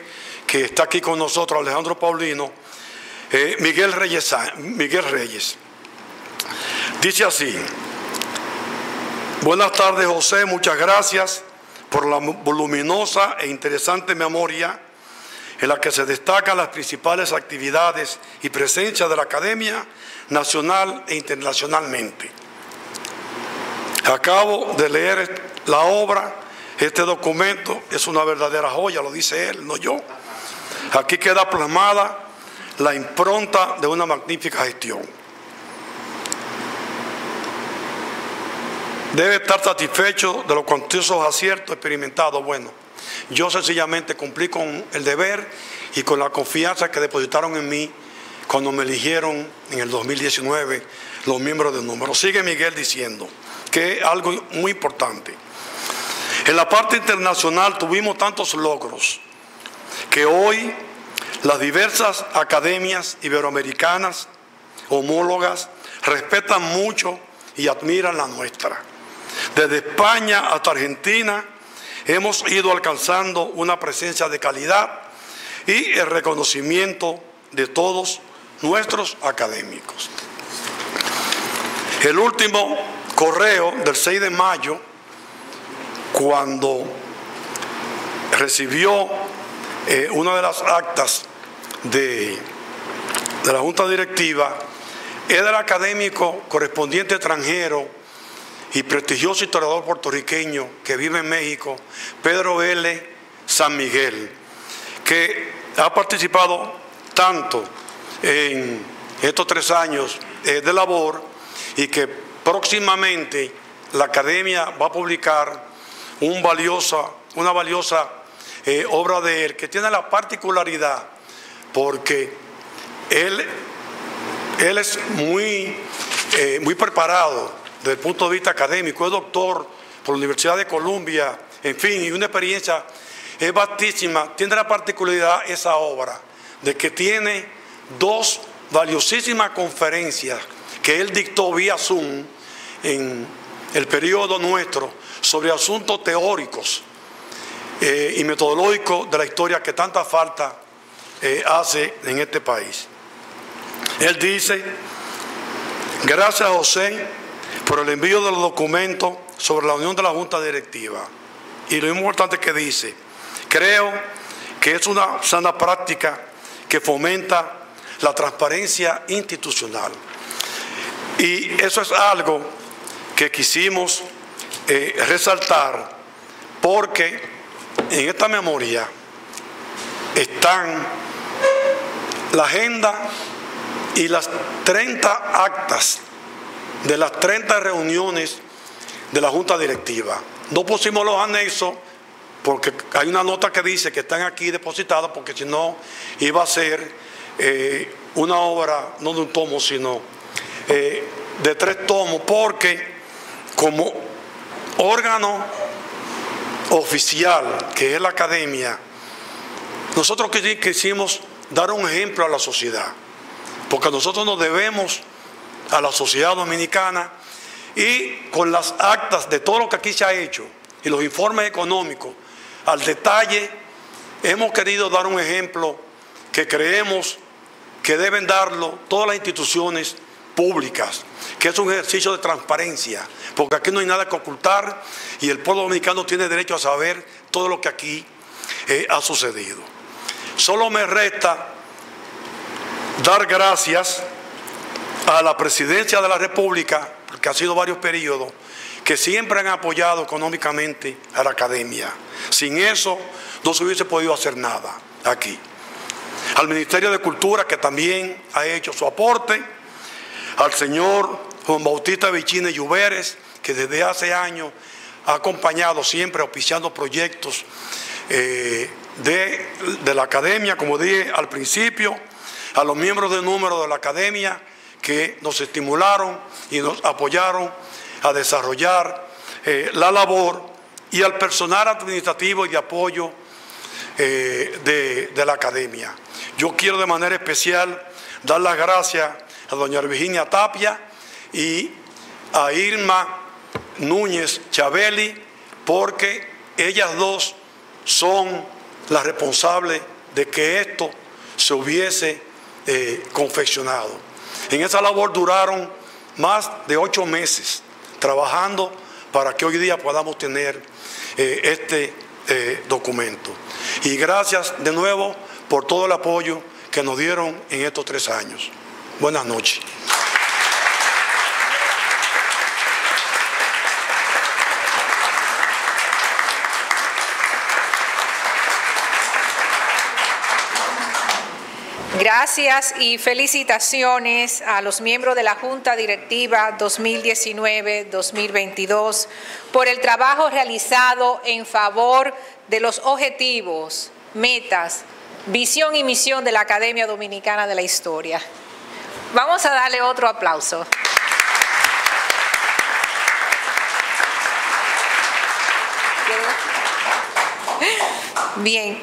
que está aquí con nosotros, Alejandro Paulino, Miguel Reyes. Dice así: buenas tardes, José, muchas gracias por la voluminosa e interesante memoria en la que se destacan las principales actividades y presencia de la Academia nacional e internacionalmente. Acabo de leer la obra. Este documento es una verdadera joya, lo dice él, no yo. Aquí queda plasmada la impronta de una magnífica gestión. Debe estar satisfecho de los cuantiosos aciertos experimentados. Bueno, yo sencillamente cumplí con el deber y con la confianza que depositaron en mí cuando me eligieron en el 2019 los miembros del número. Sigue Miguel diciendo que es algo muy importante. En la parte internacional tuvimos tantos logros que hoy las diversas academias iberoamericanas homólogas respetan mucho y admiran la nuestra. Desde España hasta Argentina hemos ido alcanzando una presencia de calidad y el reconocimiento de todos nuestros académicos. El último correo del 6 de mayo, cuando recibió una de las actas de la Junta Directiva, es del académico correspondiente extranjero y prestigioso historiador puertorriqueño que vive en México, Pedro L. San Miguel, que ha participado tanto en estos 3 años de labor y que próximamente la Academia va a publicar una valiosa obra de él, que tiene la particularidad porque él es muy preparado desde el punto de vista académico, es doctor por la Universidad de Columbia, en fin, y una experiencia es vastísima. Tiene la particularidad esa obra de que tiene 2 valiosísimas conferencias que él dictó vía Zoom en el periodo nuestro sobre asuntos teóricos y metodológicos de la historia que tanta falta hace en este país. Él dice: gracias, José, por el envío de los documentos sobre la unión de la Junta Directiva. Y lo importante que dice: creo que es una sana práctica que fomenta la transparencia institucional. Y eso es algo que quisimos resaltar, porque en esta memoria están la agenda y las 30 actas de las 30 reuniones de la Junta Directiva. No pusimos los anexos porque hay una nota que dice que están aquí depositadas, porque si no iba a ser una obra, no de un tomo, sino de 3 tomos, porque como órgano oficial, que es la academia, nosotros quisimos dar un ejemplo a la sociedad, porque nosotros nos debemos a la sociedad dominicana, y con las actas de todo lo que aquí se ha hecho y los informes económicos al detalle, hemos querido dar un ejemplo que creemos que deben darlo todas las instituciones públicas, que es un ejercicio de transparencia, porque aquí no hay nada que ocultar y el pueblo dominicano tiene derecho a saber todo lo que aquí ha sucedido. Solo me resta dar gracias a la Presidencia de la República, porque ha sido varios periodos, que siempre han apoyado económicamente a la academia. Sin eso no se hubiese podido hacer nada aquí. Al Ministerio de Cultura, que también ha hecho su aporte, al señor Juan Bautista Vichine Lluveres, que desde hace años ha acompañado siempre auspiciando proyectos de la academia, como dije al principio, a los miembros de número de la academia que nos estimularon y nos apoyaron a desarrollar la labor, y al personal administrativo y de apoyo de la academia. Yo quiero de manera especial dar las gracias a doña Virginia Tapia y a Irma Núñez Chabeli, porque ellas dos son las responsables de que esto se hubiese confeccionado. En esa labor duraron más de 8 meses trabajando para que hoy día podamos tener este documento. Y gracias de nuevo por todo el apoyo que nos dieron en estos 3 años. Buenas noches. Gracias y felicitaciones a los miembros de la Junta Directiva 2019-2022 por el trabajo realizado en favor de los objetivos, metas, visión y misión de la Academia Dominicana de la Historia. Vamos a darle otro aplauso. Bien,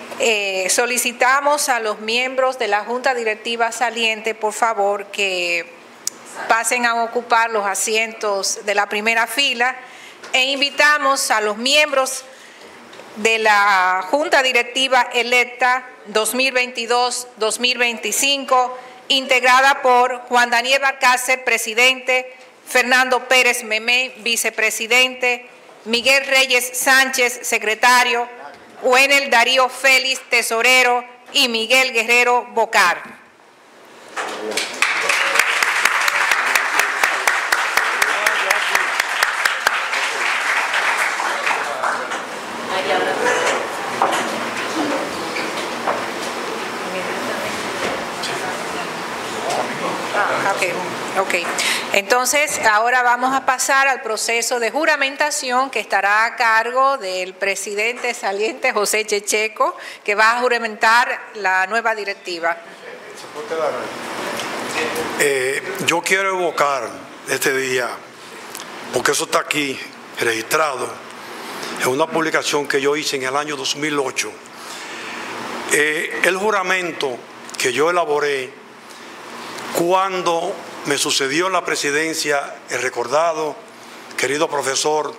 solicitamos a los miembros de la Junta Directiva saliente, por favor, que pasen a ocupar los asientos de la primera fila, e invitamos a los miembros de la Junta Directiva electa 2022-2025, integrada por Juan Daniel Balcácer, presidente, Fernando Pérez Memé, vicepresidente, Miguel Reyes Sánchez, secretario, Wenel Darío Félix, tesorero, y Miguel Guerrero Bocar. Ok. Entonces, ahora vamos a pasar al proceso de juramentación que estará a cargo del presidente saliente José Checheco, que va a juramentar la nueva directiva. Yo quiero evocar este día, porque eso está aquí registrado, en una publicación que yo hice en el año 2008. El juramento que yo elaboré cuando me sucedió en la presidencia el recordado, querido profesor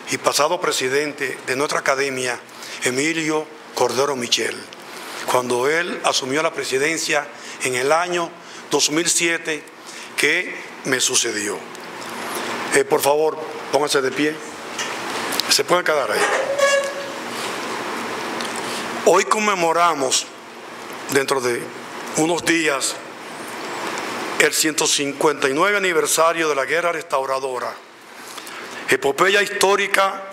y pasado presidente de nuestra academia, Emilio Cordero Michel, cuando él asumió la presidencia en el año 2007, que me sucedió. Por favor, pónganse de pie. Se pueden quedar ahí. Hoy conmemoramos, dentro de unos días, el 159 aniversario de la Guerra Restauradora, epopeya histórica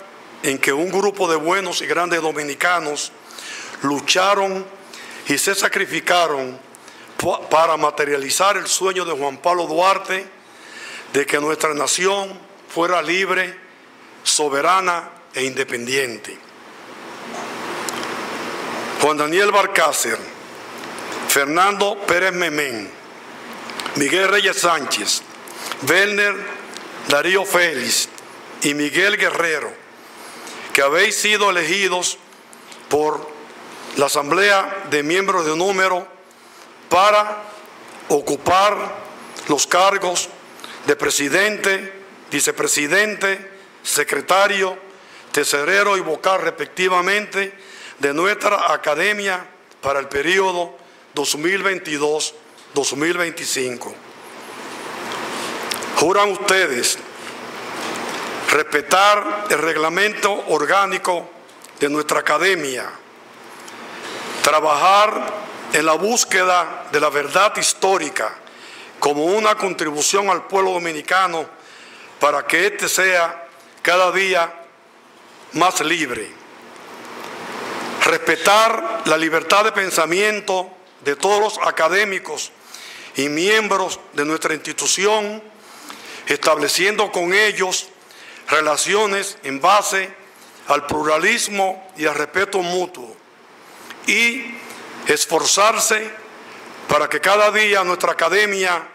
en que un grupo de buenos y grandes dominicanos lucharon y se sacrificaron para materializar el sueño de Juan Pablo Duarte de que nuestra nación fuera libre, soberana e independiente. Juan Daniel Balcácer, Fernando Pérez Memén, Miguel Reyes Sánchez, Werner Darío Félix y Miguel Guerrero, que habéis sido elegidos por la Asamblea de Miembros de Número para ocupar los cargos de presidente, vicepresidente, secretario, tesorero y vocal respectivamente de nuestra academia para el periodo 2022-2025. Juran ustedes respetar el reglamento orgánico de nuestra academia, trabajar en la búsqueda de la verdad histórica como una contribución al pueblo dominicano para que éste sea cada día más libre, respetar la libertad de pensamiento de todos los académicos y miembros de nuestra institución, estableciendo con ellos relaciones en base al pluralismo y al respeto mutuo, y esforzarse para que cada día nuestra academia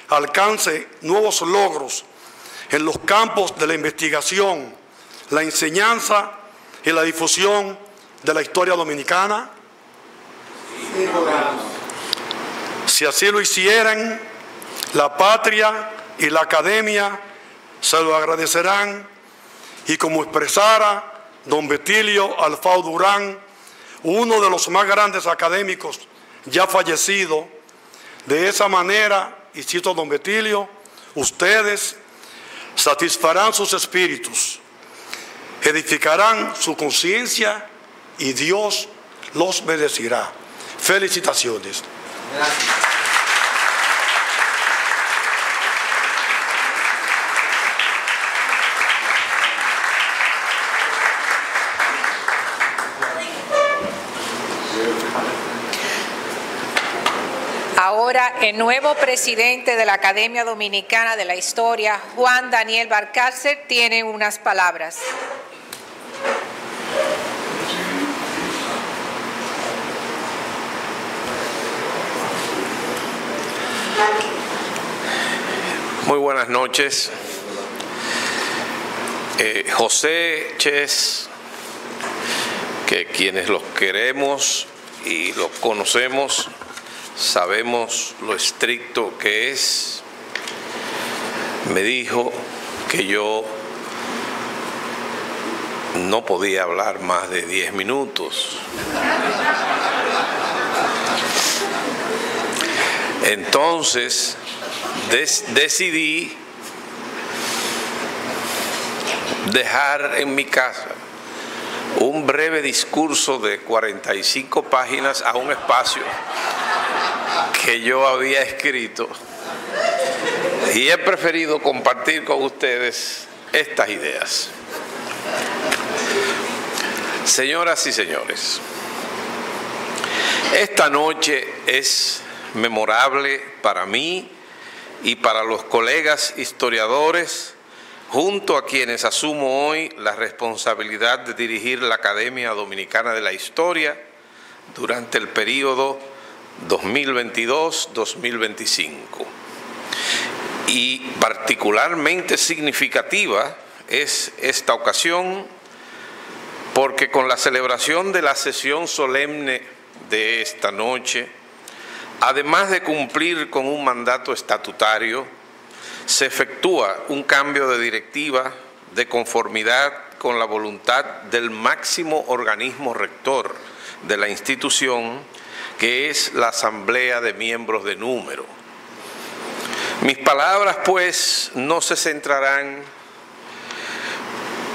alcance nuevos logros en los campos de la investigación, la enseñanza y la difusión de la historia dominicana. Si así lo hicieran, la patria y la academia se lo agradecerán, y como expresara don Betilio Alfao Durán, uno de los más grandes académicos ya fallecido, de esa manera, y cito a don Betilio, ustedes satisfarán sus espíritus, edificarán su conciencia y Dios los bendecirá. Felicitaciones. Gracias. Ahora, el nuevo presidente de la Academia Dominicana de la Historia, Juan Daniel Balcácer, tiene unas palabras. Muy buenas noches. José Ches, que quienes los queremos y los conocemos, sabemos lo estricto que es, me dijo que yo no podía hablar más de 10 minutos. Entonces decidí dejar en mi casa un breve discurso de 45 páginas a un espacio que yo había escrito, y he preferido compartir con ustedes estas ideas. Señoras y señores, esta noche es memorable para mí y para los colegas historiadores, junto a quienes asumo hoy la responsabilidad de dirigir la Academia Dominicana de la Historia durante el periodo 2022-2025. Y particularmente significativa es esta ocasión porque con la celebración de la sesión solemne de esta noche, además de cumplir con un mandato estatutario, se efectúa un cambio de directiva de conformidad con la voluntad del máximo organismo rector de la institución, que es la Asamblea de Miembros de Número. Mis palabras, pues, no se centrarán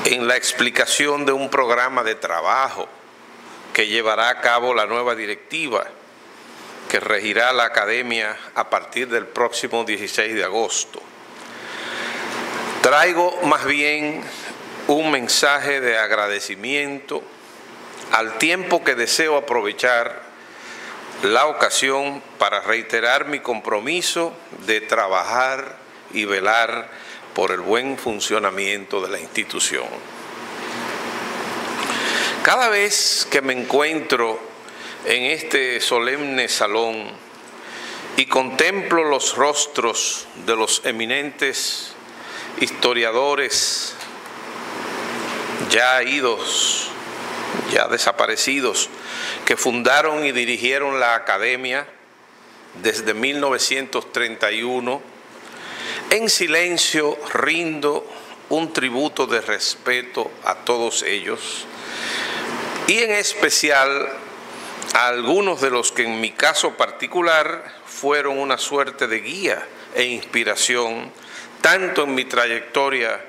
en la explicación de un programa de trabajo que llevará a cabo la nueva directiva que regirá la Academia a partir del próximo 16 de agosto. Traigo más bien un mensaje de agradecimiento, al tiempo que deseo aprovechar la ocasión para reiterar mi compromiso de trabajar y velar por el buen funcionamiento de la institución. Cada vez que me encuentro en este solemne salón y contemplo los rostros de los eminentes historiadores ya idos, ya desaparecidos, que fundaron y dirigieron la academia desde 1931, en silencio rindo un tributo de respeto a todos ellos y en especial a algunos de los que en mi caso particular fueron una suerte de guía e inspiración tanto en mi trayectoria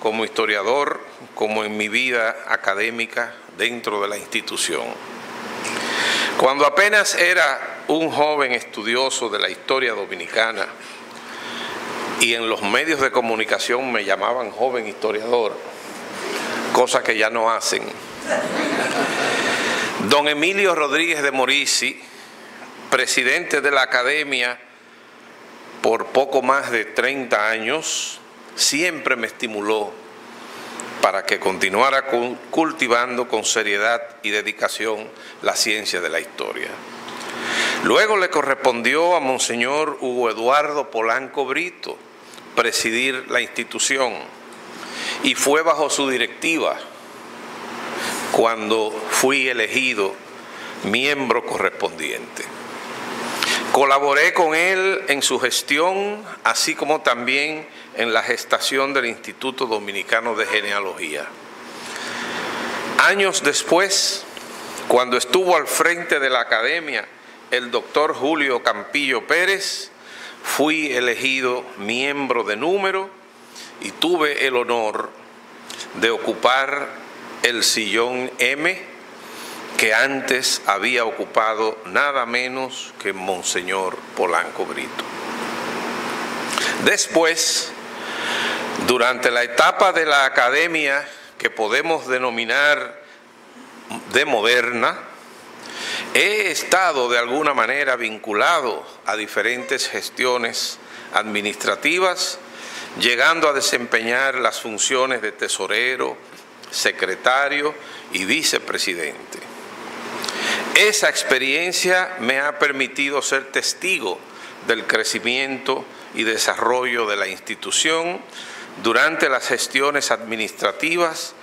como historiador como en mi vida académica dentro de la institución. Cuando apenas era un joven estudioso de la historia dominicana y en los medios de comunicación me llamaban joven historiador, cosa que ya no hacen, don Emilio Rodríguez de Morici, presidente de la academia por poco más de 30 años, siempre me estimuló para que continuara cultivando con seriedad y dedicación la ciencia de la historia. Luego le correspondió a Monseñor Hugo Eduardo Polanco Brito presidir la institución y fue bajo su directiva cuando fui elegido miembro correspondiente. Colaboré con él en su gestión, así como también en la gestación del Instituto Dominicano de Genealogía. Años después, cuando estuvo al frente de la academia el doctor Julio Campillo Pérez, fui elegido miembro de número y tuve el honor de ocupar el sillón M que antes había ocupado nada menos que Monseñor Polanco Brito. Después, durante la etapa de la academia que podemos denominar de moderna, he estado de alguna manera vinculado a diferentes gestiones administrativas, llegando a desempeñar las funciones de tesorero, secretario y vicepresidente. Esa experiencia me ha permitido ser testigo del crecimiento y desarrollo de la institución durante las gestiones administrativas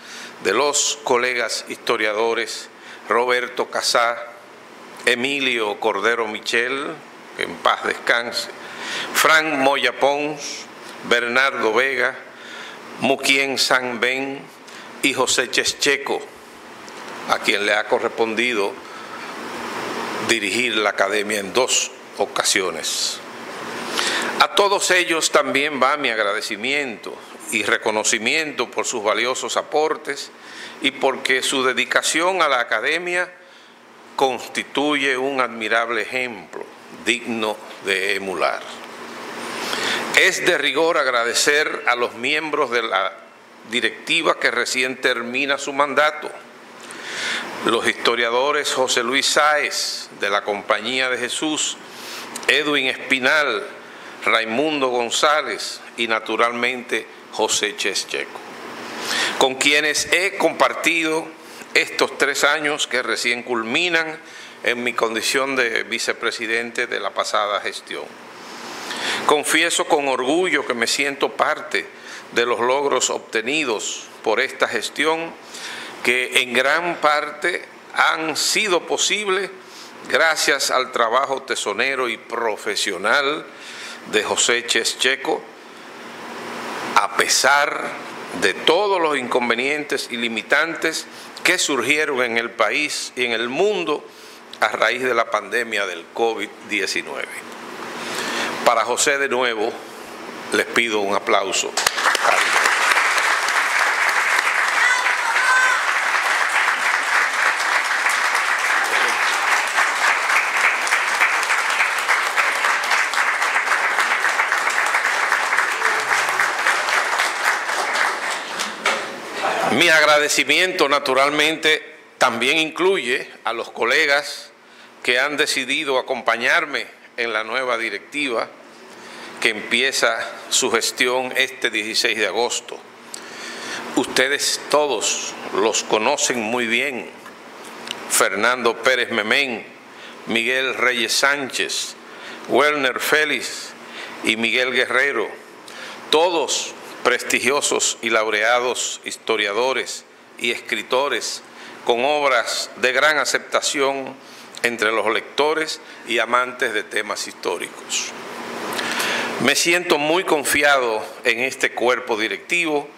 de los colegas historiadores Roberto Casá, Emilio Cordero Michel, que en paz descanse, Frank Moya Pons, Bernardo Vega, Muquien San Ben y José Chescheco, a quien le ha correspondido dirigir la academia en 2 ocasiones. A todos ellos también va mi agradecimiento y reconocimiento por sus valiosos aportes y porque su dedicación a la academia constituye un admirable ejemplo digno de emular. Es de rigor agradecer a los miembros de la directiva que recién termina su mandato, los historiadores José Luis Sáez de la Compañía de Jesús, Edwin Espinal, Raimundo González y naturalmente José Chescheco, con quienes he compartido estos 3 años que recién culminan en mi condición de vicepresidente de la pasada gestión. Confieso con orgullo que me siento parte de los logros obtenidos por esta gestión, que en gran parte han sido posibles gracias al trabajo tesonero y profesional de José Chescheco, a pesar de todos los inconvenientes y limitantes que surgieron en el país y en el mundo a raíz de la pandemia del COVID-19. Para José, de nuevo, les pido un aplauso. Mi agradecimiento, naturalmente, también incluye a los colegas que han decidido acompañarme en la nueva directiva que empieza su gestión este 16 de agosto. Ustedes todos los conocen muy bien, Fernando Pérez Memén, Miguel Reyes Sánchez, Werner Félix y Miguel Guerrero, todos prestigiosos y laureados historiadores y escritores con obras de gran aceptación entre los lectores y amantes de temas históricos. Me siento muy confiado en este cuerpo directivo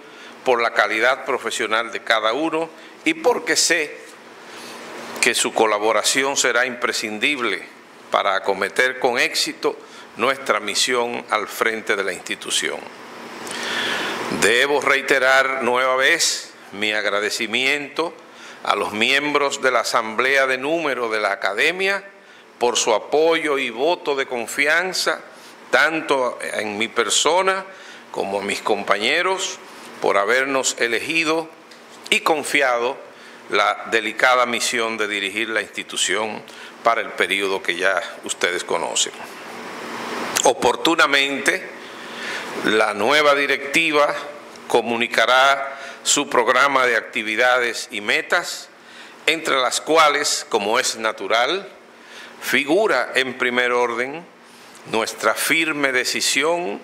por la calidad profesional de cada uno y porque sé que su colaboración será imprescindible para acometer con éxito nuestra misión al frente de la institución. Debo reiterar nueva vez mi agradecimiento a los miembros de la Asamblea de Número de la Academia por su apoyo y voto de confianza, tanto en mi persona como a mis compañeros, por habernos elegido y confiado la delicada misión de dirigir la institución para el periodo que ya ustedes conocen. Oportunamente, la nueva directiva comunicará su programa de actividades y metas, entre las cuales, como es natural, figura en primer orden nuestra firme decisión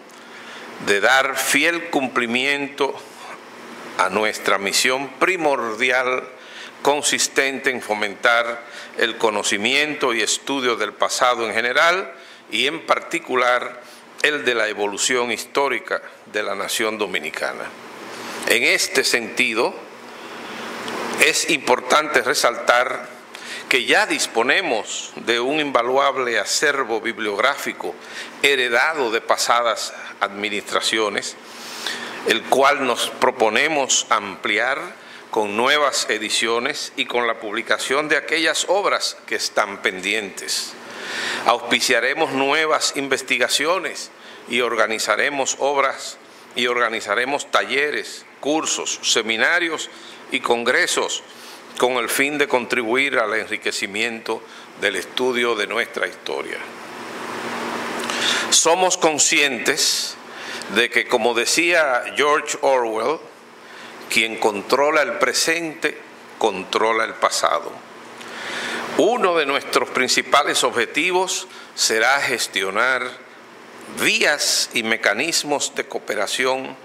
de dar fiel cumplimiento a nuestra misión primordial consistente en fomentar el conocimiento y estudio del pasado en general y en particular el de la evolución histórica de la nación dominicana. En este sentido, es importante resaltar que ya disponemos de un invaluable acervo bibliográfico heredado de pasadas administraciones, el cual nos proponemos ampliar con nuevas ediciones y con la publicación de aquellas obras que están pendientes. Auspiciaremos nuevas investigaciones y organizaremos obras y organizaremos talleres, cursos, seminarios y congresos con el fin de contribuir al enriquecimiento del estudio de nuestra historia. Somos conscientes de que, como decía George Orwell, quien controla el presente, controla el pasado. Uno de nuestros principales objetivos será gestionar vías y mecanismos de cooperación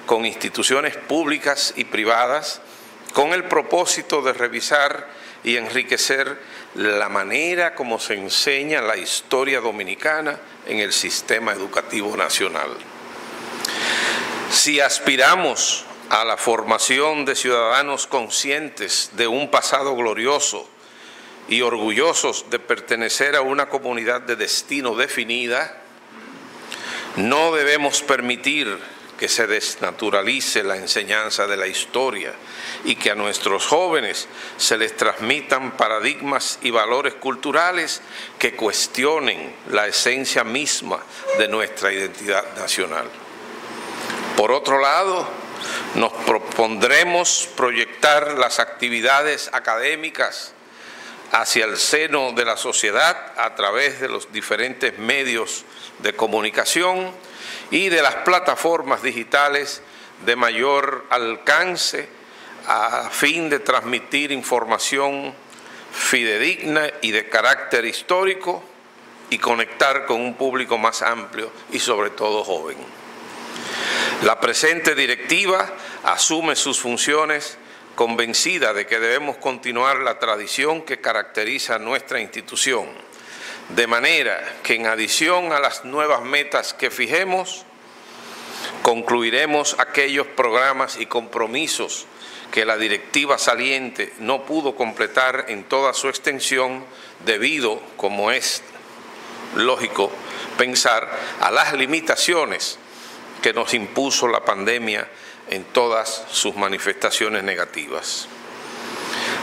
con instituciones públicas y privadas con el propósito de revisar y enriquecer la manera como se enseña la historia dominicana en el sistema educativo nacional. Si aspiramos a la formación de ciudadanos conscientes de un pasado glorioso y orgullosos de pertenecer a una comunidad de destino definida, no debemos permitir que se desnaturalice la enseñanza de la historia y que a nuestros jóvenes se les transmitan paradigmas y valores culturales que cuestionen la esencia misma de nuestra identidad nacional. Por otro lado, nos propondremos proyectar las actividades académicas hacia el seno de la sociedad a través de los diferentes medios de comunicación y de las plataformas digitales de mayor alcance a fin de transmitir información fidedigna y de carácter histórico y conectar con un público más amplio y sobre todo joven. La presente directiva asume sus funciones convencida de que debemos continuar la tradición que caracteriza a nuestra institución, de manera que en adición a las nuevas metas que fijemos, concluiremos aquellos programas y compromisos que la directiva saliente no pudo completar en toda su extensión debido, como es lógico pensar, a las limitaciones que nos impuso la pandemia en todas sus manifestaciones negativas.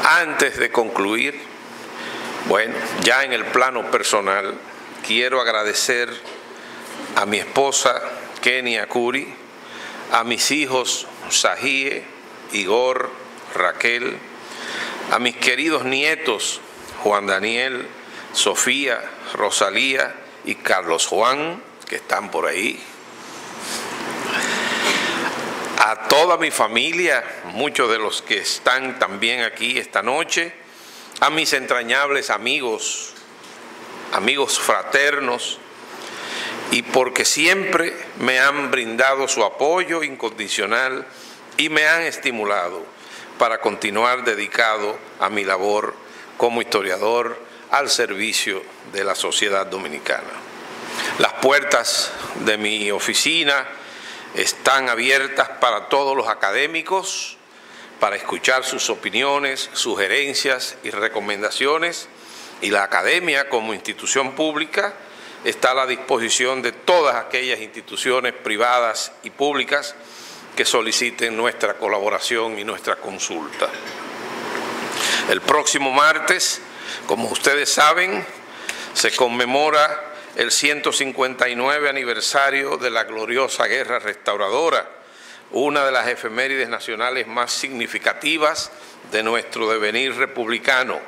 Antes de concluir, bueno, ya en el plano personal, quiero agradecer a mi esposa Kenia Curi, a mis hijos Sahie, Igor, Raquel, a mis queridos nietos Juan Daniel, Sofía, Rosalía y Carlos Juan, que están por ahí, a toda mi familia, muchos de los que están también aquí esta noche, a mis entrañables amigos fraternos, y porque siempre me han brindado su apoyo incondicional y me han estimulado para continuar dedicado a mi labor como historiador al servicio de la sociedad dominicana. Las puertas de mi oficina están abiertas para todos los académicos, para escuchar sus opiniones, sugerencias y recomendaciones, y la academia como institución pública está a la disposición de todas aquellas instituciones privadas y públicas que soliciten nuestra colaboración y nuestra consulta. El próximo martes, como ustedes saben, se conmemora el 159 aniversario de la gloriosa Guerra Restauradora, una de las efemérides nacionales más significativas de nuestro devenir republicano.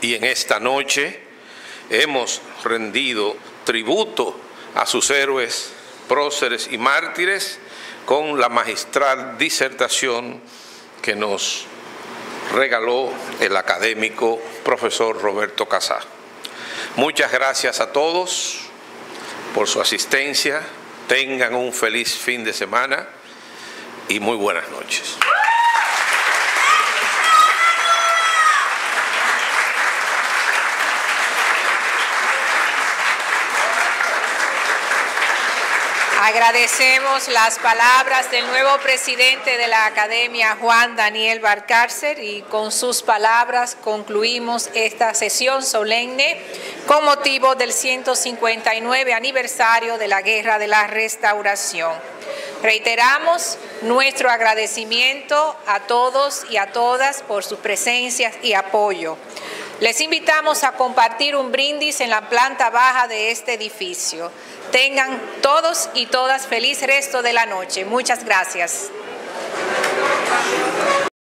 Y en esta noche hemos rendido tributo a sus héroes, próceres y mártires con la magistral disertación que nos regaló el académico profesor Roberto Casá. Muchas gracias a todos por su asistencia. Tengan un feliz fin de semana y muy buenas noches. Agradecemos las palabras del nuevo presidente de la Academia, Juan Daniel Valcárcel, y con sus palabras concluimos esta sesión solemne con motivo del 159 aniversario de la Guerra de la Restauración. Reiteramos nuestro agradecimiento a todos y a todas por sus presencias y apoyo. Les invitamos a compartir un brindis en la planta baja de este edificio. Tengan todos y todas feliz resto de la noche. Muchas gracias.